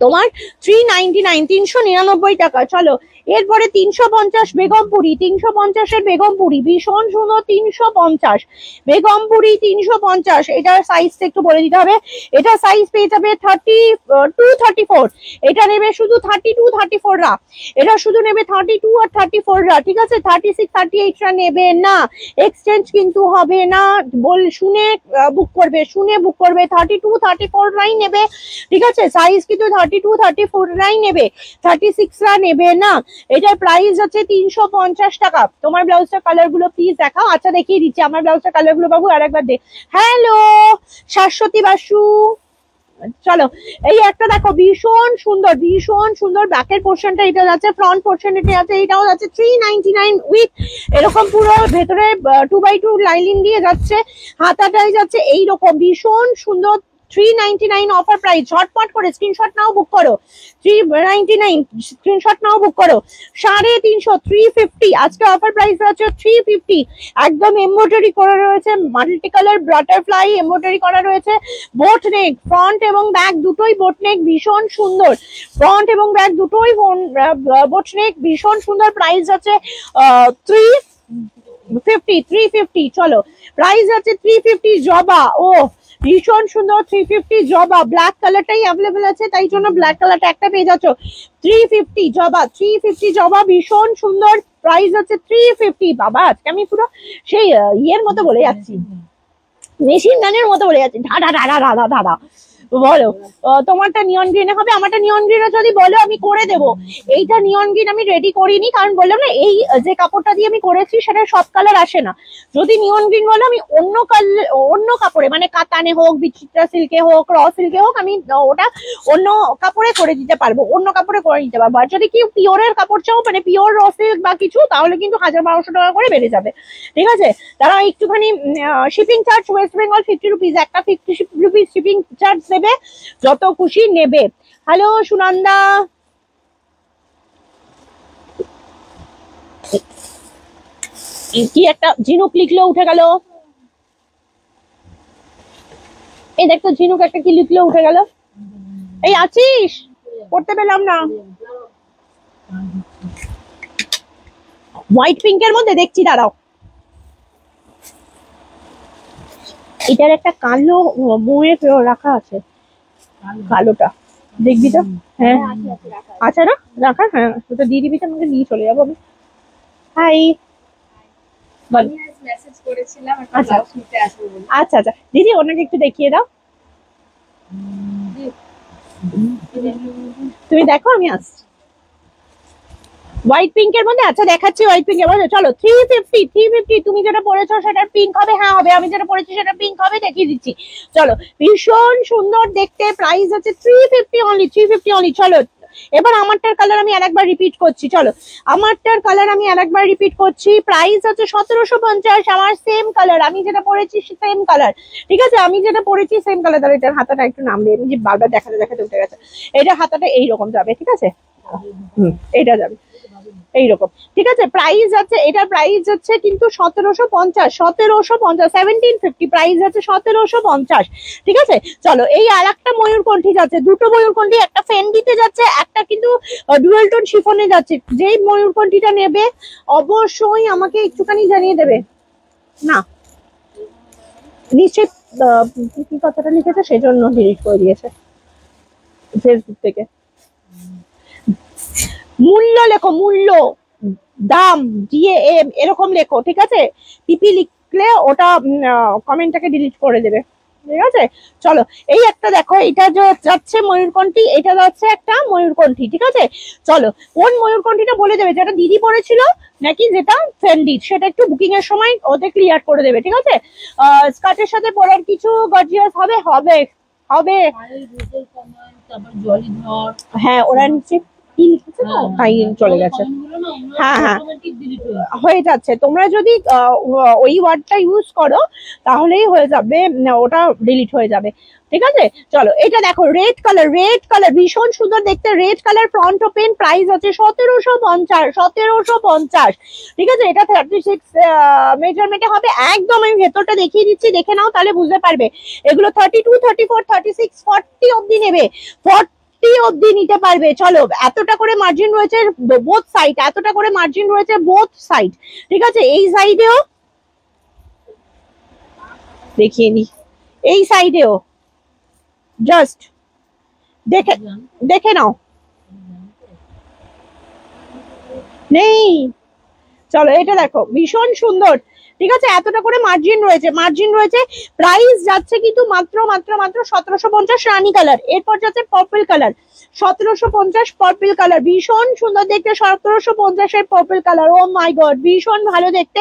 তোমার 399, 399 টাকা। চলো, এরপরে 350 বেগমপুরি, 350-এর বেগমপুরি, ভীষণ সুন্দর, 350 বেগমপুরি, 350। এটার সাইজটা একটু বলে দিতে হবে, এটা সাইজ পেয়ে যাবে 32, 34। এটা নেবে শুধু 32, 34 রা, এটা শুধু নেবে 32 আর 34 রা, ঠিক আছে? 36, 38 রা নেবে না, এক্সচেঞ্জ কিন্তু হবে না, শুনে বুক করবে, শুনে বুক করবে। 32, 34 রাই নেবে, ঠিক আছে? সাইজ কিন্তু 32, 34 রাই নেবে, 36 রা নেবে না। এটার প্রাইস হচ্ছে 350 টাকা। তোমার ব্লাউজটার কালার গুলো প্লিজ দেখাও। আচ্ছা, দেখিয়ে দিচ্ছি আমার ব্লাউজটার কালার গুলো, বাবু আর একবার দে। হ্যালো শাশ্বতী বাসু, চলো এই একটা দেখো ভীষণ সুন্দর ব্যাকের পোর্শনটা এটা যাচ্ছে, ফ্রন্ট পোর্শন এটা যাচ্ছে, এটাও যাচ্ছে 399 উইথ এরকম পুরো ভেতরে 2x2 লাইনিং দিয়ে যাচ্ছে, হাতাটাই যাচ্ছে এইরকম ভীষণ সুন্দর 399 অফার প্রাইস। ঝটপট করে স্ক্রিনশট নাও, বুক করো। 399 স্ক্রিনশট নাও, বুক করো। 350 350 আজকে অফার প্রাইস আছে 350। একদম এমব্রয়ডারি করা রয়েছে, মাল্টি কালার বাটারফ্লাই এমব্রয়ডারি করা রয়েছে, বোট নেক ফ্রন্ট এবং ব্যাক দুটোই বোট নেক ভীষণ সুন্দর, ফ্রন্ট এবং ব্যাক দুটোই বোট নেক ভীষণ সুন্দর। প্রাইস আছে 350। চলো প্রাইস আছে 350। জবা ও ভীষণ সুন্দর 350 জবা, ব্ল্যাক কালারটাই অ্যাভেলেবেল আছে তাই জন্য ব্ল্যাক কালারটা একটা পেয়ে যাচ্ছ। 350 জবা, 350 জবা ভীষণ সুন্দর, প্রাইস আছে 350। বাবা আজকে আমি পুরো সেই ইয়ের মতো বলে যাচ্ছি, মেশিন গানের মতো বলে যাচ্ছি, ধাড়া ধাড়া ধাড়া ধাড়া। বলো তোমারটা নিয়ন গ্রিনে হবে, আমারটা নিয়ন গ্রিনে যদি বলো আমি করে দেবো। এইটা নিয়ন গ্রিন আমি রেডি করিনি, কারণ বললাম না এই যে কাপড়টা দিয়ে আমি করেছি সেটা সব কালার আসে না। যদি নিয়ন গ্রিন বলো আমি অন্য কালার অন্য কাপড়ে মানে কাতানে হোক, বিচিত্রা সিল্কে হোক, র সিল্কে হোক, আমি ওটা অন্য কাপড়ে করে দিতে পারবো, অন্য কাপড়ে করে দিতে পারবো। আর যদি কেউ পিওরের কাপড় চাও মানে পিওর র সিল্ক বা কিছু, তাহলে কিন্তু 1000-1200 টাকা করে বেড়ে যাবে, ঠিক আছে। তারা একটুখানি shipping charge West Bengal 50 rupees, একটা 50 রুপিস শিপিং চার্জ দেবে, যত খুশি নেবে। হ্যালো সুনন্দা, কি একটা ঝিনুক লিখলে উঠে গেল, এই দেখতো ঝিনুক একটা কি লিখলে উঠে গেল। এই আছিস, পড়তে পেলাম না। হোয়াইট পিঙ্কের মধ্যে দেখছি, দাঁড়াও। এটার একটা কালো বইয়ে রাখা আছে, কালোটা দেখবি তো? হ্যাঁ আচ্ছা না রাখা, হ্যাঁ ওটা দিয়ে দিবি তো, আমাকে নিয়ে চলে যাবো আমি। হাই আচ্ছা আচ্ছা আচ্ছা দিদি ওনাকে একটু দেখিয়ে দাও, তুমি দেখো আমি আসছি। হোয়াইট পিঙ্কের মধ্যে, আচ্ছা দেখাচ্ছি হোয়াইট পিঙ্কের মধ্যে। চলো 350 তুমি যেটা পরেছো সেটা পিঙ্ক হবে, হ্যাঁ হবে, আমি যেটা পরেছি সেটা পিঙ্ক হবে, দেখিয়ে দিচ্ছি। চলো ভীষণ সুন্দর দেখতে, প্রাইস আছে 350 অনলি, 350 অনলি। চলো এবার আমারটার কালার আমি আরেকবার রিপিট করছি, চলো আমারটার কালার আমি আরেকবার রিপিট করছি। প্রাইস আছে 1750, আমার সেম কালার, আমি যেটা পরেছি সেম কালার, ঠিক আছে, আমি যেটা পরেছি সেম কালার। তাহলে এটার হাতাটা একটু নামবে, আমি যে বারবার দেখাতে দেখাতে উঠে গেছে, এটা হাতাটা এইরকম যাবে, ঠিক আছে, এটা যাবে এইরকম, ঠিক আছে। প্রাইস আছে, এটার প্রাইস হচ্ছে কিন্তু 1750, 1750 প্রাইস আছে 1750, ঠিক আছে। চলো এই আর একটা ময়ূরকণ্ঠী যাচ্ছে, দুটো ময়ূরকণ্ঠী, একটা ফেন্ডিতে যাচ্ছে, একটা কিন্তু ডুয়েল টোন শিফনে যাচ্ছে। যেই ময়ূরকণ্ঠীটা নেবে অবশ্যই আমাকে একটুখানি জানিয়ে দেবে। না নিশ্চয়ই কি কথাটা লিখেছে সেজন্য ডিলিট করে দিয়েছে ফেসবুক থেকে। মূল্য লেখো, মূল্য দাম DAM এরকম লেখো, ঠিক আছে। পিপি লিখলে ওটা কমেন্টটাকে ডিলিট করে দেবে, ঠিক আছে। চলো এই একটা দেখো, এটা যাচ্ছে ময়ূরকণ্ঠী, এটা যাচ্ছে একটা ময়ূরকণ্ঠী, ঠিক আছে। চলো কোন ময়ূরকণ্ঠীটা বলে দেবে, যেটা দিদি পড়েছিল নাকি যেটা ফ্রেন্ডি, সেটা একটু বুকিং এর সময় ওদের ক্লিয়ার করে দেবে, ঠিক আছে। স্কার্টের সাথে পরার কিছু গর্জিয়াস হবে হবে হবে হ্যাঁ ওরা নিচে কি লিখেছে না তাই চলে গেছে, হ্যাঁ হ্যাঁ হয়ে যাচ্ছে। তোমরা যদি ওই ওয়ার্ডটা ইউজ করো তাহলেই হয়ে যাবে, ওটা ডিলিট হয়ে যাবে, ঠিক আছে। চলো এটা দেখো রেড কালার, রেড কালার ভীষণ সুন্দর দেখতে, red colour front open, price আছে 1750, 1750, ঠিক আছে। এটা 36 মেজারমেন্টে হবে একদম, আমি ভেতরটা দেখিয়ে দিচ্ছি, দেখে নাও তাহলে বুঝতে পারবে। এগুলো 32, 34, 36, 40 অব্দি নেবে, 40 অব্দি নিতে পারবে। চলো এতটা করে মার্জিন রয়েছে বোথ সাইড, এতটা করে মার্জিন রয়েছে বোথ সাইড, ঠিক আছে। এই সাইডেও দেখিয়ে নি, এই সাইডেও জাস্ট দেখে দেখে নাও, নেই। চলো এটা দেখো ভীষণ সুন্দর, ঠিক আছে, এতটা করে মার্জিন রয়েছে। প্রাইস যাচ্ছে কিন্তু মাত্র 1750 রানী কালার। এরপর যাচ্ছে পার্পল কালার, 1750 পার্পল কালার, ভীষণ সুন্দর দেখতে। 1750 এর purple colour, oh my god ভীষণ ভালো দেখতে।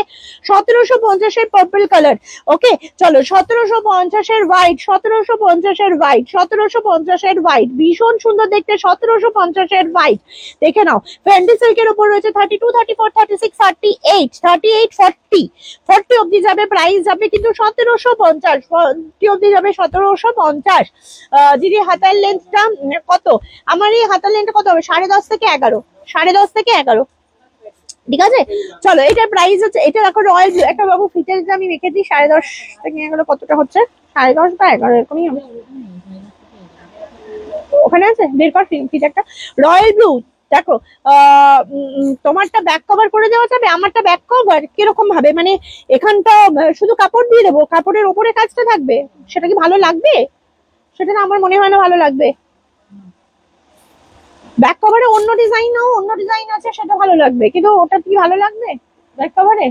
1750 এর পার্পল কালার। ওকে চলো 1750 এর হোয়াইট, 1750 এর হোয়াইট, 1750 এর হোয়াইট, ভীষণ সুন্দর দেখতে। 1750 এর হোয়াইট দেখে নাও। ফ্যান্টি সিল্কের উপর রয়েছে 32, 34, 36, 38, 38, 40 অব্দি যাবে। প্রাইস যাবে কিন্তু 1750, 40 অব্দি যাবে 1750। দিদি হাতার লেন্থটা কত? আমার এই হাতার লেন্থটা কত হবে? 10.5 থেকে 11, 10.5 থেকে 11। ঠিক আছে চলো, এটার প্রাইস হচ্ছে, এটা দেখো রয়্যাল ব্লু একটা বাবু ফিটের আমি রেখেছি 10.5 থেকে 11 কতটা হচ্ছে? 10.5 বা 11 এরকমই হবে। ওখানে আছে বের কর ফিট একটা রয়্যাল ব্লু। দেখো তোমারটা ব্যাক কভার করে দেওয়া যাবে, আমারটা ব্যাক কভার কিরকম ভাবে, মানে এখানটা শুধু কাপড় দিয়ে দেবো, কাপড়ের ওপরে কাজটা থাকবে, সেটা কি ভালো লাগবে? সেটা না আমার মনে হয় না ভালো লাগবে। ব্যাক কভারে অন্য ডিজাইন নাও, অন্য ডিজাইন আছে সেটা ভালো লাগবে, কিন্তু ওটা কি ভালো লাগবে ব্যাক কভারে?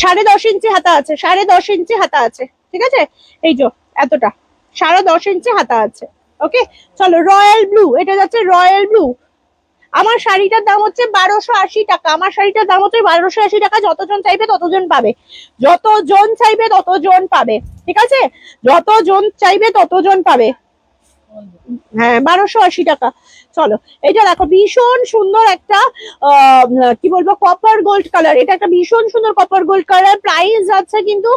10.5 ইঞ্চি হাতা আছে, 10.5 ইঞ্চি হাতা আছে। ঠিক আছে এই যে এতটা 10.5 ইঞ্চি হাতা আছে। ওকে চলো রয়্যাল ব্লু, এটা যাচ্ছে রয়্যাল ব্লু। আমার শাড়িটার দাম হচ্ছে 1280 টাকা, আমার শাড়িটার দাম হচ্ছে 1280 টাকা। যতজন চাইবে ততজন পাবে, যতজন চাইবে ততজন পাবে। ঠিক আছে যতজন চাইবে ততজন পাবে। হ্যাঁ 1280 টাকা। চলো এটা দেখো ভীষণ সুন্দর একটা কি বলবো কপার গোল্ড কালার, এটা একটা ভীষণ সুন্দর কপার গোল্ড কালার। প্রাইস যাচ্ছে কিন্তু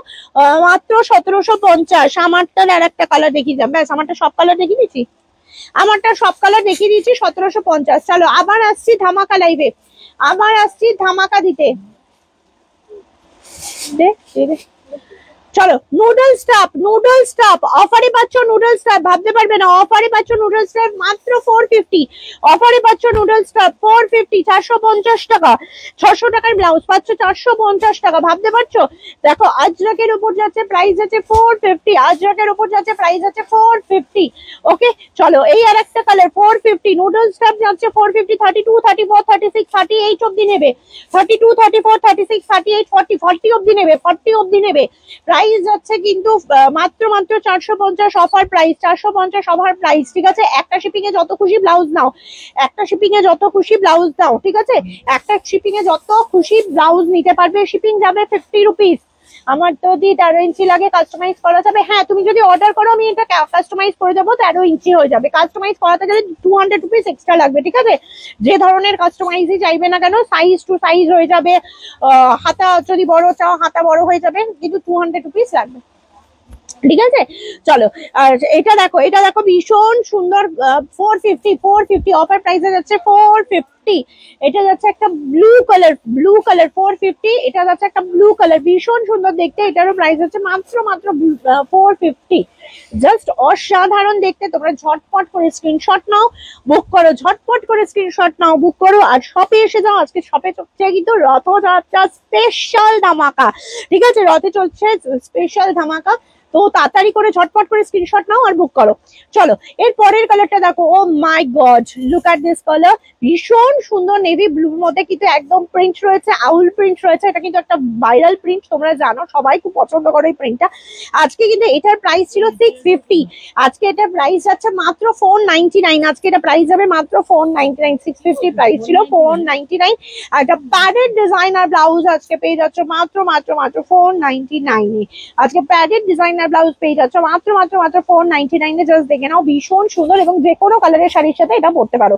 মাত্র 1750। আমারটার আর একটা কালার দেখিয়ে যাম, ব্যাস আমারটা সব কালার দেখিয়ে দিচ্ছি, আমারটা সব কালার দেখিয়ে দিচ্ছি 1750। চলো আবার আসছি ধামাকা লাইভে, আবার আসছি ধামাকা দিতে। চলো নুডল স্টাফ অফারে পাচ্ছ, নুডল স্টাফ ভাবতে পারবে না, অফারে পাচ্ছ নুডল স্টাফ মাত্র 450, অফারে পাচ্ছ নুডল স্টাফ 450, 450 টাকা। 600 টাকার ব্লাউজ পাচ্ছ 450 টাকা, ভাবতে পারছো? দেখো আজরাকের উপর যাচ্ছে প্রাইস আছে 450, আজরাকের উপর যাচ্ছে প্রাইস আছে 450। ওকে চলো এই আর একটা কালার 450, নুডল স্টাফ যাচ্ছে 450, 32, 34, 36, 38 অব্দি নেবে, 32, 34, 36, 38, 40, 40 অব্দি নেবে, 40 অব্দি নেবে। প্রাইস যাচ্ছে কিন্তু মাত্র 450 অফার প্রাইস, 450 অফার প্রাইস। ঠিক আছে একটা শিপিং এ যত খুশি ব্লাউজ নাও, একটা শিপিং এ যত খুশি ব্লাউজ নাও। ঠিক আছে একটা শিপিং এ যত খুশি ব্লাউজ নিতে পারবে, শিপিং যাবে 50 রুপিস। আমার তো যদি 13 ইঞ্চি লাগে কাস্টমাইজ করা যাবে। হ্যাঁ তুমি যদি অর্ডার করো আমি এটা কাস্টমাইজ করে দেবো, 13 ইঞ্চি হয়ে যাবে। কাস্টমাইজ করাতে গেলে 200 রুপিস এক্সট্রা লাগবে। ঠিক আছে যে ধরনের কাস্টমাইজই চাইবে না কেন, সাইজ টু সাইজ হয়ে যাবে। হাতা যদি বড় চাও হাতা বড় হয়ে যাবে, কিন্তু 200 রুপিস লাগবে। ঠিক আছে চলো আর এটা দেখো, এটা দেখো ভীষণ সুন্দর 450 অফার প্রাইসে যাচ্ছে 450। এটা যাচ্ছে একটা ব্লু কালার 450, এটা যাচ্ছে একটা ব্লু কালার ভীষণ সুন্দর দেখতে, এটারও প্রাইস হচ্ছে মাত্র 450। জাস্ট অসাধারণ দেখতে। তোমরা ঝটপট করে স্ক্রিনশট নাও, বুক করো, ঝটপট করে স্ক্রিনশট নাও, বুক করো আর শপে এসে যাও। আজকে শপে চলছে কিন্তু রথযাত্রা স্পেশাল ধামাকা। ঠিক আছে রথে চলছে স্পেশাল ধামাকা, তো তাড়াতাড়ি করে ঝটপট করে স্ক্রিনশট নাও আর বুক করো। চলো এর পরের কালারটা দেখো, oh my god look at this colour, ভীষণ সুন্দর নেভি ব্লুর মধ্যে কিন্তু একদম প্রিন্ট রয়েছে, আউল প্রিন্ট রয়েছে। এটা কিন্তু একটা ভাইরাল প্রিন্ট, তোমরা জানো সবাই খুব পছন্দ করো এই প্রিন্টটা। আজকে কিন্তু এটার প্রাইস ছিল 650, আজকে এটার প্রাইস যাচ্ছে মাত্র 499। আজকে এটা প্রাইস যাবে মাত্র 499, 650 প্রাইস ছিল 499। আর একটা প্যাডেড ডিজাইনার ব্লাউজ আজকে পেয়ে যাচ্ছ মাত্র 499 এ। আজকে প্যাডেড ডিজাইনার ব্লাউজ পেয়ে যাচ্ছ মাত্র 499 এ। জাস্ট দেখে নাও ভীষণ সুন্দর, এবং যে কোনো কালারের শাড়ির সাথে এটা পরতে পারো।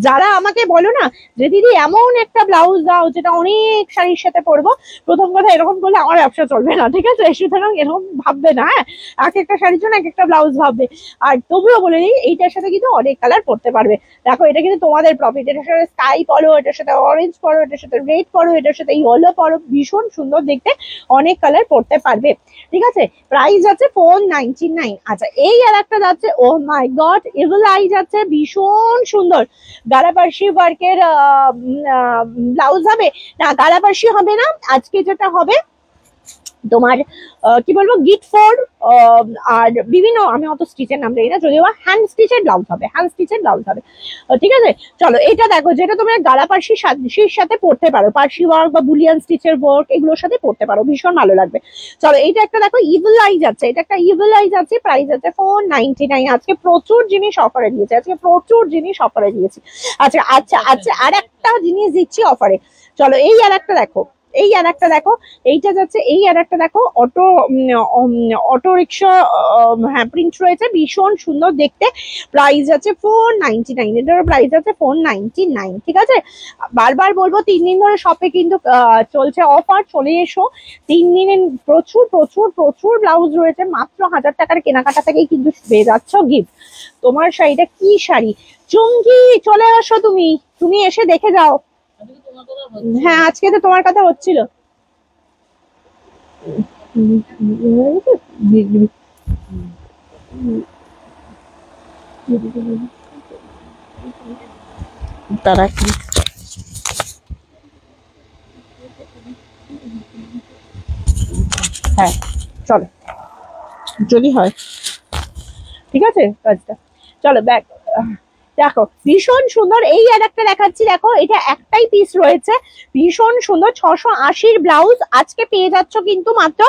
যারা আমাকে বলো না যে দিদি এমন একটা ব্লাউজ দাও যেটা অনেক শাড়ির সাথে পরবো, প্রথম কথা এরকম করলে আমার ব্যবসা চলবে না। ঠিক আছে সুতরাং এরকম ভাববে না, হ্যাঁ এক একটা শাড়ির জন্য এক একটা ব্লাউজ ভাববে। আর তবুও বলে দিই এইটার সাথে কিন্তু অনেক কালার পরতে পারবে। দেখো এটা কিন্তু তোমাদের প্রফিট, এটার সাথে স্কাই পরো, এটার সাথে অরেঞ্জ পরো, এটার সাথে রেড পরো, এটার সাথে ইয়েলো পরো, ভীষণ সুন্দর দেখতে, অনেক কালার পরতে পারবে। ঠিক আছে প্রাইস যাচ্ছে 499। আচ্ছা এই আর একটা যাচ্ছে, ও মাই গড এগুলো আই যাচ্ছে ভীষণ সুন্দর গালাপার্সি ওয়ার্কের ব্লাউজ হবে না, গালাপার্সি হবে না, আজকে যেটা হবে তোমার কি বলবো গিট ফোর আর বিভিন্ন, আমি অত স্টিচের নাম জানি না, যদিও হ্যান্ড স্টিচের ব্লাউজ হবে, হ্যান্ড স্টিচের ব্লাউজ হবে। ঠিক আছে, চলো এটা দেখো, যেটা তোমরা গালা পার্সির সাথে পড়তে পারো, পার্সি ওয়ার্ক বা বুলিয়ান স্টিচের ওয়ার্ক এগুলোর সাথে পড়তে পারো, ভীষণ ভালো লাগবে। চলো এইটা একটা দেখো, ইভিল আইজ আছে, এটা একটা ইভিল আইজ আছে, প্রাইস আছে 499। আজকে প্রচুর জিনিস অফারে দিয়েছে, আজকে প্রচুর জিনিস অফারে দিয়েছি। আচ্ছা আচ্ছা আচ্ছা, আর একটা জিনিস দিচ্ছি অফারে। চলো এই আর একটা দেখো, এই আর একটা দেখো, এইটা যাচ্ছে, এই আর একটা দেখো, অটো রিক্সা, হ্যাঁ প্রিন্ট রয়েছে, ভীষণ সুন্দর দেখতে, প্রাইস আছে 499, এটার প্রাইস আছে 499। ঠিক আছে, বারবার বলবো 3 দিন ধরে শপে কিন্তু চলছে অফার, চলে এসো 3 দিনে, প্রচুর প্রচুর প্রচুর ব্লাউজ রয়েছে, মাত্র 1000 টাকার কেনাকাটা থেকেই কিন্তু পেয়ে যাচ্ছ গিফট। তোমার শাড়িটা কি শাড়ি, চুমকি চলে আসো, তুমি তুমি এসে দেখে যাও। হ্যাঁ আজকে তো তোমার কথা হচ্ছিল। তারা কি হ্যাঁ চলো যদি হয়, ঠিক আছে কাজটা। চলো ব্যাক দেখো, ভীষণ সুন্দর, এই আর একটা দেখাচ্ছি, দেখো এটা একটাই পিস রয়েছে, ভীষণ সুন্দর, 680 ব্লাউজ, আজকে পেয়ে যাচ্ছ কিন্তু মাত্র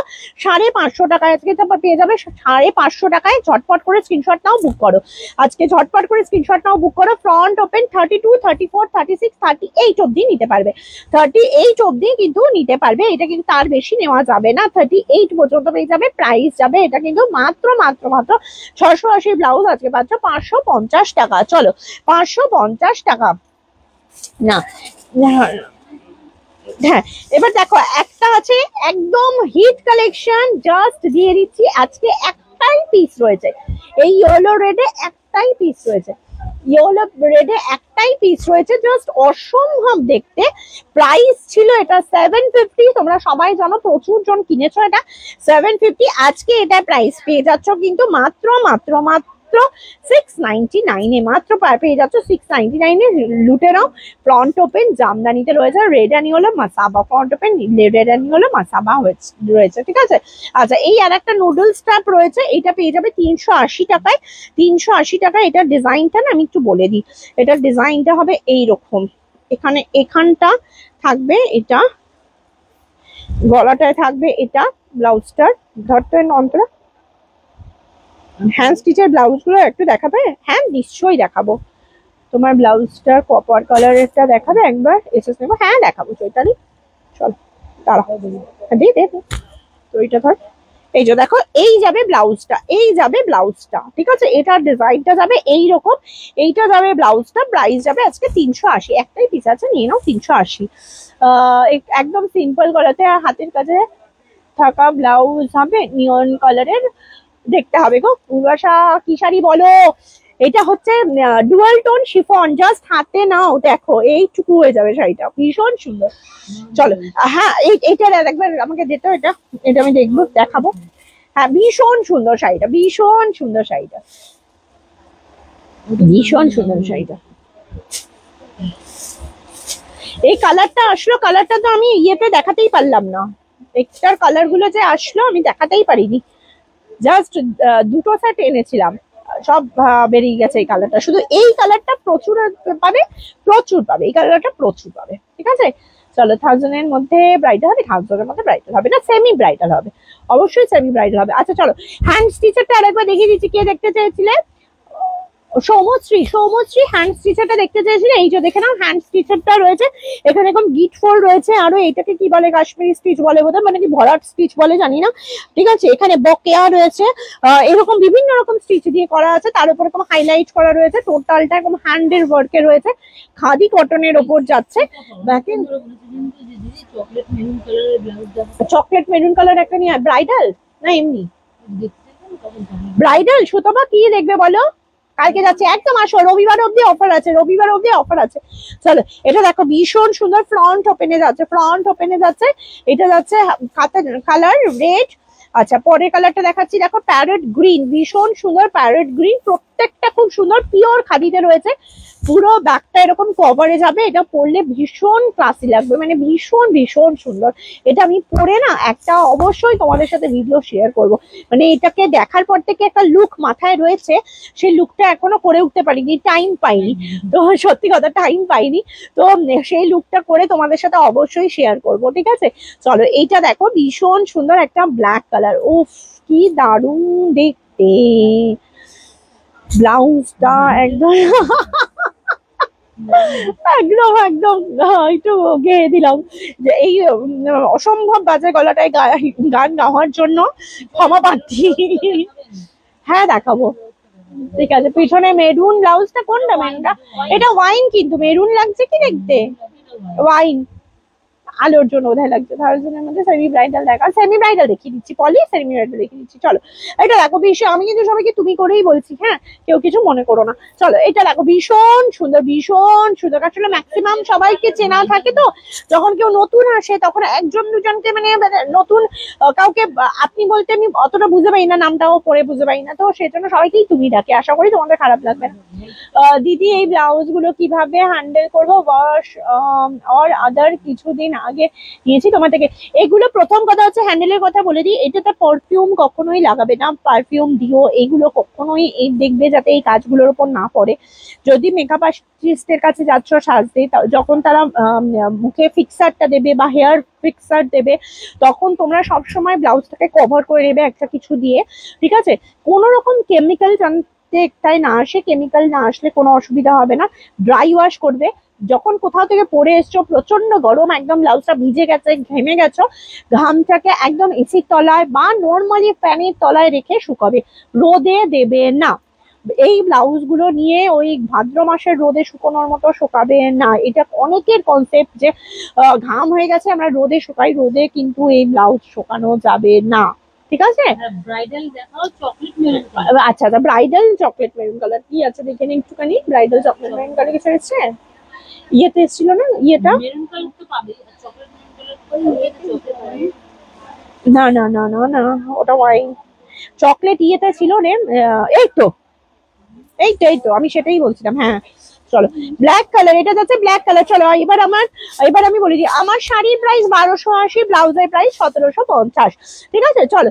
550 টাকায়, আজকে পেয়ে যাবে 550 টাকায়। ঝটপট করে স্ক্রিনশট নাও, বুক করো, আজকে ঝটপট করে স্ক্রিনশট নাও, বুক করো। ফ্রন্ট ওপেন 32, 34, 36, 38 অব্দি নিতে পারবে, 38 অব্দি কিন্তু নিতে পারবে, এটা কিন্তু তার বেশি নেওয়া যাবে না, 38 পর্যন্ত পেয়ে যাবে। প্রাইস যাবে এটা কিন্তু মাত্র মাত্র মাত্র 680 ব্লাউজ আজকে পাচ্ছ 550 টাকা। চলো 550 টাকা না, হ্যাঁ এবার দেখো একটা আছে একদম হিট কালেকশন, জাস্ট দিয়ে দিচ্ছি, আজকে একটাই পিস রয়েছে, এই ইয়েলো রেডে একটাই পিস রয়েছে, ইয়েলো রেডে একটাই পিস রয়েছে, জাস্ট অসম্ভব দেখতে। প্রাইস ছিল এটা 750, তোমরা সবাই জানো, প্রচুর জন কিনেছো এটা 750, আজকে এটা প্রাইস পেয়ে যাচ্ছ কিন্তু মাত্র মাত্র মাত্র 699 এ, মাত্র পেয়ে যাচ্ছ 699 এ। লুটে নাও। ফ্রন্ট ওপেন জামদানিতে রয়েছে, red and yellow Masaba, front open red and yellow Masaba রয়েছে। ঠিক আছে, আচ্ছা এই আর একটা নুডল স্ট্র্যাপ রয়েছে, এটা পেয়ে যাবে 380 টাকায়, 380 টাকা। এটার ডিজাইনটা না আমি একটু বলে দিই, এটার ডিজাইনটা হবে এইরকম, এখানে এখানটা থাকবে এটা, গলাটায় থাকবে এটা, ব্লাউজটার ধরতে অন্তরা হ্যান্ড স্টিচের ব্লাউজ গুলো একটু দেখাবে? হ্যাঁ নিশ্চয়ই দেখাবো, তোমার ব্লাউজটার কপার কালারেরটা দেখাবে একবার, এসএস নেবো, হ্যাঁ দেখাবো চৈতালি, চল দাঁড়াও দে দে তো এইটা ধর, এই যে দেখো এই যাবে ব্লাউজটা, এই যাবে ব্লাউজটা, ঠিক আছে, এটার ডিজাইনটা যাবে এইরকম, এইটা যাবে ব্লাউজটা, প্রাইস যাবে আজকে 380, একটাই পিস আছে, নিয়ে নাও 380। একদম সিম্পল গলাতে হাতের কাছে থাকা ব্লাউজ হবে, নিয়ন কালারের দেখতে হবে গো। পূর্বাশা কি শাড়ি বলো, এটা হচ্ছে ডুয়াল টোন শিফন, জাস্ট হাতে নাও দেখো এইটুকু হয়ে যাবে শাড়িটা, ভীষণ সুন্দর। চলো হ্যাঁ এইটা একবার আমাকে দিতে, এটা এটা আমি দেখবো দেখাবো, হ্যাঁ ভীষণ সুন্দর শাড়িটা, ভীষণ সুন্দর শাড়িটা, ভীষণ সুন্দর শাড়িটা। এই কালারটা আসলো, কালারটা তো আমি ইয়েতে দেখাতেই পারলাম না, এক্সট্রার কালার গুলো যে আসলো আমি দেখাতেই পারিনি, জাস্ট দুটো সেট এনেছিলাম, সব বেরিয়ে গেছে এই কালারটা, শুধু এই কালারটা প্রচুর পাবে, প্রচুর পাবে, এই কালারটা প্রচুর পাবে। ঠিক আছে, চলো 1000 এর মধ্যে ব্রাইডাল হবে, 1000 এর মধ্যে ব্রাইডাল হবে না, সেমি ব্রাইডাল হবে, অবশ্যই সেমি ব্রাইডাল হবে। আচ্ছা চলো হ্যান্ড স্টিচারটা আরেকবার দেখিয়ে দিচ্ছি, কে দেখতে চেয়েছিলে? সৌমশ্রী, সৌমশ্রী হ্যান্ড স্টিচারটা দেখতে চেয়েছিল, এই যে দেখে নাও হ্যান্ড স্টিচারটা রয়েছে, এখানে এরকম গিট ফোল্ড রয়েছে, আরো এটাকে কি বলে, কাশ্মীরি স্টিচ বলে বোধহয়, মানে কি ভরাট স্টিচ বলে জানি না, ঠিক আছে, এখানে বকেয়া রয়েছে, এরকম বিভিন্ন রকম স্টিচ দিয়ে করা আছে, তার উপর এরকম হাইলাইট করা রয়েছে, টোটালটা এরকম হ্যান্ডের ওয়ার্কে রয়েছে, খাদি কটনের ওপর যাচ্ছে, দেখেন চকলেট মেরুন কালার একটা নিয়ে, ব্রাইডাল না এমনি ব্রাইডাল, সুতপা কি দেখবে বলো, কালকে যাচ্ছে, একদম আসো, রবিবার অব্দি অফার আছে, রবিবার অব্দি অফার আছে। চলো এটা দেখো ভীষণ সুন্দর, ফ্রন্ট ওপেনে যাচ্ছে, ফ্রন্ট ওপেনে যাচ্ছে, এটা যাচ্ছে কালার রেড। আচ্ছা পরের কালারটা দেখাচ্ছি, দেখো প্যারেট গ্রিন, ভীষণ সুন্দর প্যারেট গ্রিন, প্রত্যেকটা খুব সুন্দর পিওর খাদিতে রয়েছে। পুরো ব্যাগটা এরকম কভারে যাবে, এটা পরলে ভীষণ ক্লাসি লাগবে, মানে ভীষণ ভীষণ সুন্দর। এটা আমি পরে না একটা অবশ্যই তোমাদের সাথে ভিডিও শেয়ার করব। মানে এটাকে দেখার পর থেকে একটা লুক মাথায় রয়েছে, সেই লুকটা এখনো করে উঠতে পারিনি, টাইম পাইনি। তো সত্যি কথা টাইম পাইনি, তো সেই লুকটা করে তোমাদের সাথে অবশ্যই শেয়ার করব, ঠিক আছে? চলো এইটা দেখো ভীষণ সুন্দর একটা ব্ল্যাক কালার, উফ কি দারুণ দেখতে ব্লাউজটা, একদম একদম একদম একটু গেয়ে দিলাম যে এই অসম্ভব বাজে গলাটায় গান গাওয়ার জন্য ক্ষমা প্রার্থী। হ্যাঁ দেখাবো, ঠিক আছে। পিছনে মেরুন ব্লাউজটা, কোনটা মেরুনটা? এটা ওয়াইন, কিন্তু মেরুন লাগছে কি দেখতে, ওয়াইন আলোর জন্য বোধহয় লাগছে। থাউজেন্ডের মধ্যে সেমি ব্রাইডাল দেখা, সেমি ব্রাইডাল দেখিয়ে দিচ্ছি, পলি সেমি ব্রাইডাল দেখিয়ে দিচ্ছি। চলো এটা দেখো ভীষণ, আমি কিন্তু সবাইকে তুমি করেই বলছি, হ্যাঁ কেউ কিছু মনে করো না। চলো এটা দেখো ভীষণ সুন্দর, ভীষণ সুন্দর। আসলে ম্যাক্সিমাম সবাইকে চেনা থাকে, তো যখন কেউ নতুন আসে তখন একজন দুজনকে মানে নতুন কাউকে আপনি বলতে আমি অতটা বুঝতে পারি না, নামটাও পরে বুঝতে পারি না, তো সেই জন্য সবাইকেই তুমি ডাকে। আশা করি তোমাদের খারাপ লাগবে না। দিদি এই ব্লাউজ গুলো কিভাবে হ্যান্ডেল করবো, ওয়াশ আর আদার কিছুদিন আগে নিয়েছি তোমার থেকে। এগুলো প্রথম কথা হচ্ছে হ্যান্ডেলের কথা বলে দিই, এটাতে পারফিউম কখনোই লাগাবে না, পারফিউম দিও এগুলো কখনোই এই দেখবে যাতে এই কাজগুলোর উপর না পড়ে। যদি মেকআপ আর্টিস্টের কাছে যাচ্ছ সাজতে, যখন তারা মুখে ফিক্সারটা দেবে বা হেয়ার ফিক্সার দেবে, তখন তোমরা সবসময় ব্লাউজটাকে কভার করে নেবে একটা কিছু দিয়ে, ঠিক আছে? কোনো রকম কেমিক্যাল একটাই না আসে, কেমিক্যাল না আসলে কোনো অসুবিধা হবে না। ড্রাই ওয়াশ করবে, যখন কোথাও থেকে পরে এসছো প্রচন্ড গরম, একদম ব্লাউজটা ভিজে গেছে, ঘেমে গেছো, ঘামটাকে একদম এসির তলায় বা নর্মালি ফ্যানের তলায় রেখে শুকাবে, রোদে দেবে না। এই ব্লাউজ গুলো নিয়ে ওই ভাদ্র মাসের রোদে শুকানোর মতো শুকাবে না। এটা অনেকের কনসেপ্ট যে ঘাম হয়ে গেছে আমরা রোদে শুকাই, রোদে কিন্তু এই ব্লাউজ শুকানো যাবে না, ঠিক আছে? ব্রাইডাল দেখাও চকলেট মেরুন কালার। আচ্ছা আচ্ছা, ব্রাইডাল চকলেট মেরুন কালার কি আছে দেখে নিন একটুখানি। ব্রাইডাল চকলেট মেরুন কালার কিছু এসেছে, ইয়েতে এসেছিল না ইয়েটা? মেরুন কালার তো পাবে, চকলেট মেরুন কালার তো চকলেট, না না না না না, ওটা ওয়াইন চকলেট ইয়েতে ছিল রে। এই তো এই তো এই তো আমি সেটাই বলছিলাম, হ্যাঁ। চলো ব্ল্যাক কালার, এটা যাচ্ছে ব্ল্যাক কালার। চলো এবার আমি বলে দিই, আমার শাড়ির প্রাইস 1280, ব্লাউজের প্রাইস 1750, ঠিক আছে? চলো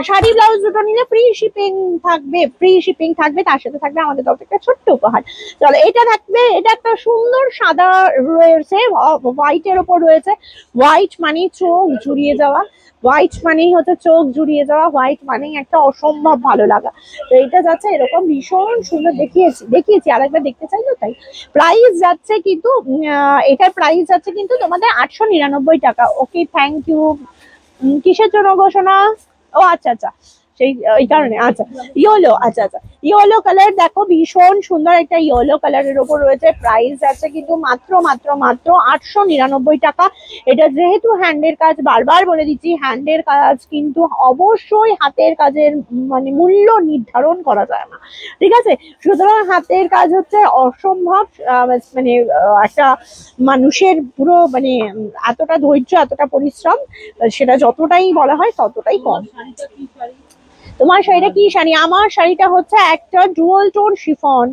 শাড়ি ব্লাউজ দুটো নিলে ফ্রি শিপিং থাকবে, ফ্রি শিপিং থাকবে, তার সাথে থাকবে আমাদের তরফ থেকে ছোট্ট উপহার। চলো এটা থাকবে, এটা একটা সুন্দর সাদা রয়েছে, হোয়াইটের ওপর রয়েছে। হোয়াইট মানে চোখ জুড়িয়ে যাওয়া, হোয়াইট মানেই হচ্ছে চোখ জুড়িয়ে যাওয়া, হোয়াইট মানেই একটা অসম্ভব ভালো লাগা। তো এটা যাচ্ছে এরকম ভীষণ সুন্দর, দেখিয়েছি আরেকবার দেখতে চাইলো তাই। প্রাইস যাচ্ছে কিন্তু এটার প্রাইস যাচ্ছে কিন্তু তোমাদের 899 টাকা। Okay thank you. কিসের জন্য ঘোষণা? ও আচ্ছা আচ্ছা, সেই এই কারণে। আচ্ছা ইয়েলো, আচ্ছা আচ্ছা ইয়েলো কালার দেখো ভীষণ সুন্দর একটা ইয়েলো কালারের ওপর রয়েছে। প্রাইস আছে কিন্তু মাত্র মাত্র মাত্র 899 টাকা। এটা যেহেতু হ্যান্ডের কাজ, বারবার বলে দিচ্ছি হ্যান্ডের কাজ কিন্তু অবশ্যই হাতের কাজের মানে মূল্য নির্ধারণ করা যায় না, ঠিক আছে? সুতরাং হাতের কাজ হচ্ছে অসম্ভব মানে একটা মানুষের পুরো মানে এতটা ধৈর্য, এতটা পরিশ্রম, সেটা যতটাই বলা হয় ততটাই কম। তোমার শাড়িটা কি শাড়ি? আমার শাড়িটা হচ্ছে একটা ডুয়াল টোন শিফন,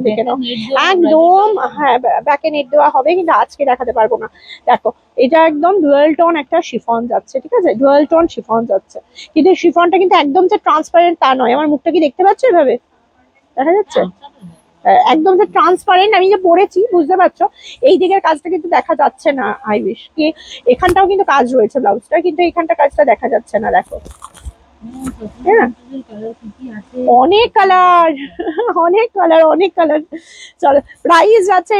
দেখে নাও একদম। হ্যাঁ ব্যাকে নেট দেওয়া হবে, কিন্তু আজকে দেখাতে পারবো না। দেখো এটা একদম ডুয়াল টোন একটা শিফন যাচ্ছে, ঠিক আছে? ডুয়াল টোন শিফন যাচ্ছে, কিন্তু শিফনটা কিন্তু একদম যে ট্রান্সপারেন্ট তা নয়। আমার মুখটা কি দেখতে পাচ্ছ এভাবে, দেখা যাচ্ছে? একদম যে ট্রান্সপারেন্ট, আমি যে পরেছি বুঝতে পারছো। এই দিকের কাজটা কিন্তু দেখা যাচ্ছে না, আই উইশ কি এখানটাও কিন্তু কাজ রয়েছে ব্লাউজটা, কিন্তু এখানটা কাজটা দেখা যাচ্ছে না, দেখো। হ্যাঁ অনেক কালার, অনেক কালার, অনেক কালার। চলো প্রাইস আছে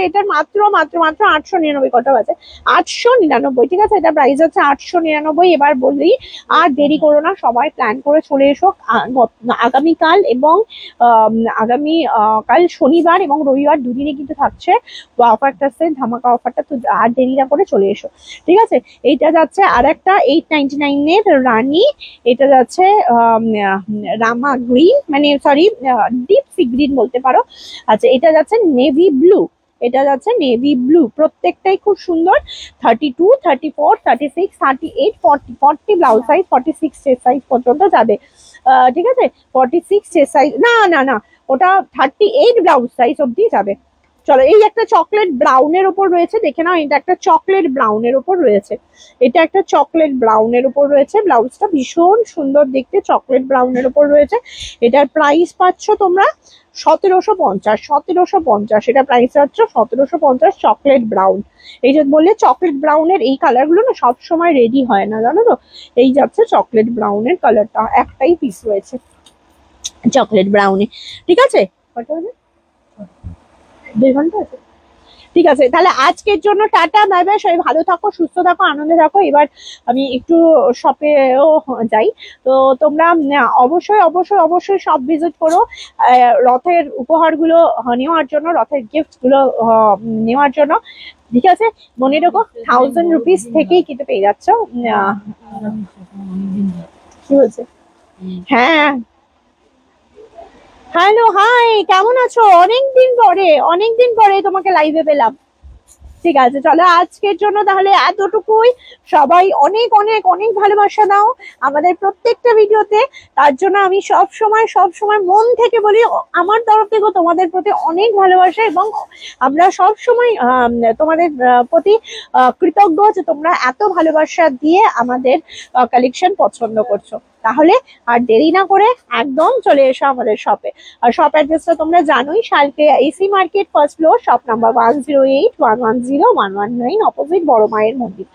এটার মাত্র মাত্র মাত্র 899। কত আছে? 899, ঠিক আছে? এটা প্রাইস হচ্ছে 899। এবার বললি আর দেরি করো না, সবাই প্ল্যান করে চলে এসো। আগামীকাল এবং কাল শনিবার এবং রবিবার দুদিনে কিন্তু থাকছে অফারটা, ধামাকা অফারটা, তো আর দেরি না করে চলে এসো, ঠিক আছে? এইটা যাচ্ছে আর একটা 899 এর রানী, এটা যাচ্ছে রামা গ্রিন, মানে সরি ডিপ সি গ্রিন বলতে পারো। আচ্ছা এটা যাচ্ছে নেভি ব্লু, এটা যাচ্ছে নেভি ব্লু, প্রত্যেকটাই খুব সুন্দর। 32, 34, 36, 38, 40, 40 ব্লাউজ সাইজ, 46 চেস্ট সাইজ পর্যন্ত যাবে। ঠিক আছে, 46 চেস্ট সাইজ, না না না, ওটা 38 ব্লাউজ সাইজ অব্দি যাবে। চলো, এই একটা চকলেট ব্রাউনের উপর রয়েছে, দেখে নাও, এটা একটা চকলেট ব্রাউনের উপর রয়েছে, এটা একটা চকলেট ব্রাউনের উপর রয়েছে। ব্লাউজটা ভীষণ সুন্দর দেখতে, চকলেট ব্রাউনের উপর রয়েছে। এটার প্রাইস পাচ্ছ তোমরা 1750, 1750, এটা প্রাইস পাচ্ছ 1750, চকলেট ব্রাউন। এই যে বললে চকলেট ব্রাউনের এই কালার গুলো না সব সময় রেডি হয় না, জানো তো। এই যাচ্ছে চকলেট ব্রাউনের কালারটা, একটাই পিস রয়েছে চকলেট ব্রাউনে। ঠিক আছে, কত হলো? 2 ঘন্টা আছে। ঠিক আছে, তাহলে আজকের জন্য টাটা, বাই বাই, সবাই ভালো থাকো, সুস্থ থাকো, আনন্দে থাকো। এবার আমি একটু শপেও যাই, তো তোমরা অবশ্যই অবশ্যই অবশ্যই সব ভিজিট করো রথের উপহারগুলো নেওয়ার জন্য, রথের গিফট গুলো নেওয়ার জন্য। ঠিক আছে, মনে রেখো 1000 রুপিস থেকেই কিন্তু পেয়ে যাচ্ছ। কি বলছে? হ্যাঁ, হ্যালো, হাই, কেমন আছো? অনেকদিন পরে তোমাকে লাইভে পেলাম। ঠিক আছে, চলো আজকের জন্য তাহলে এতটুকুই। সবাই অনেক অনেক অনেক ভালোবাসা দাও আমাদের প্রত্যেকটা ভিডিওতে, তার জন্য আমি সব সময় মন থেকে বলি, আমার তরফ থেকে তোমাদের প্রতি অনেক ভালোবাসা, এবং আমরা সব সময় তোমাদের প্রতি কৃতজ্ঞ যে তোমরা এত ভালোবাসা দিয়ে আমাদের কালেকশন পছন্দ করছো। তাহলে আর দেরি না করে একদম চলে এসো আমাদের শপে। আর শপ অ্যাড্রেসটা তোমরা জানোই, শালকে AC market, first floor, shop number 108, 110, 119, opposite বড় মায়ের মন্দির।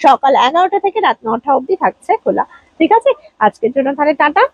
সকাল 11টা থেকে রাত 9টা অবধি থাকছে খোলা। ঠিক আছে, আজকের জন্য তাহলে টাটা।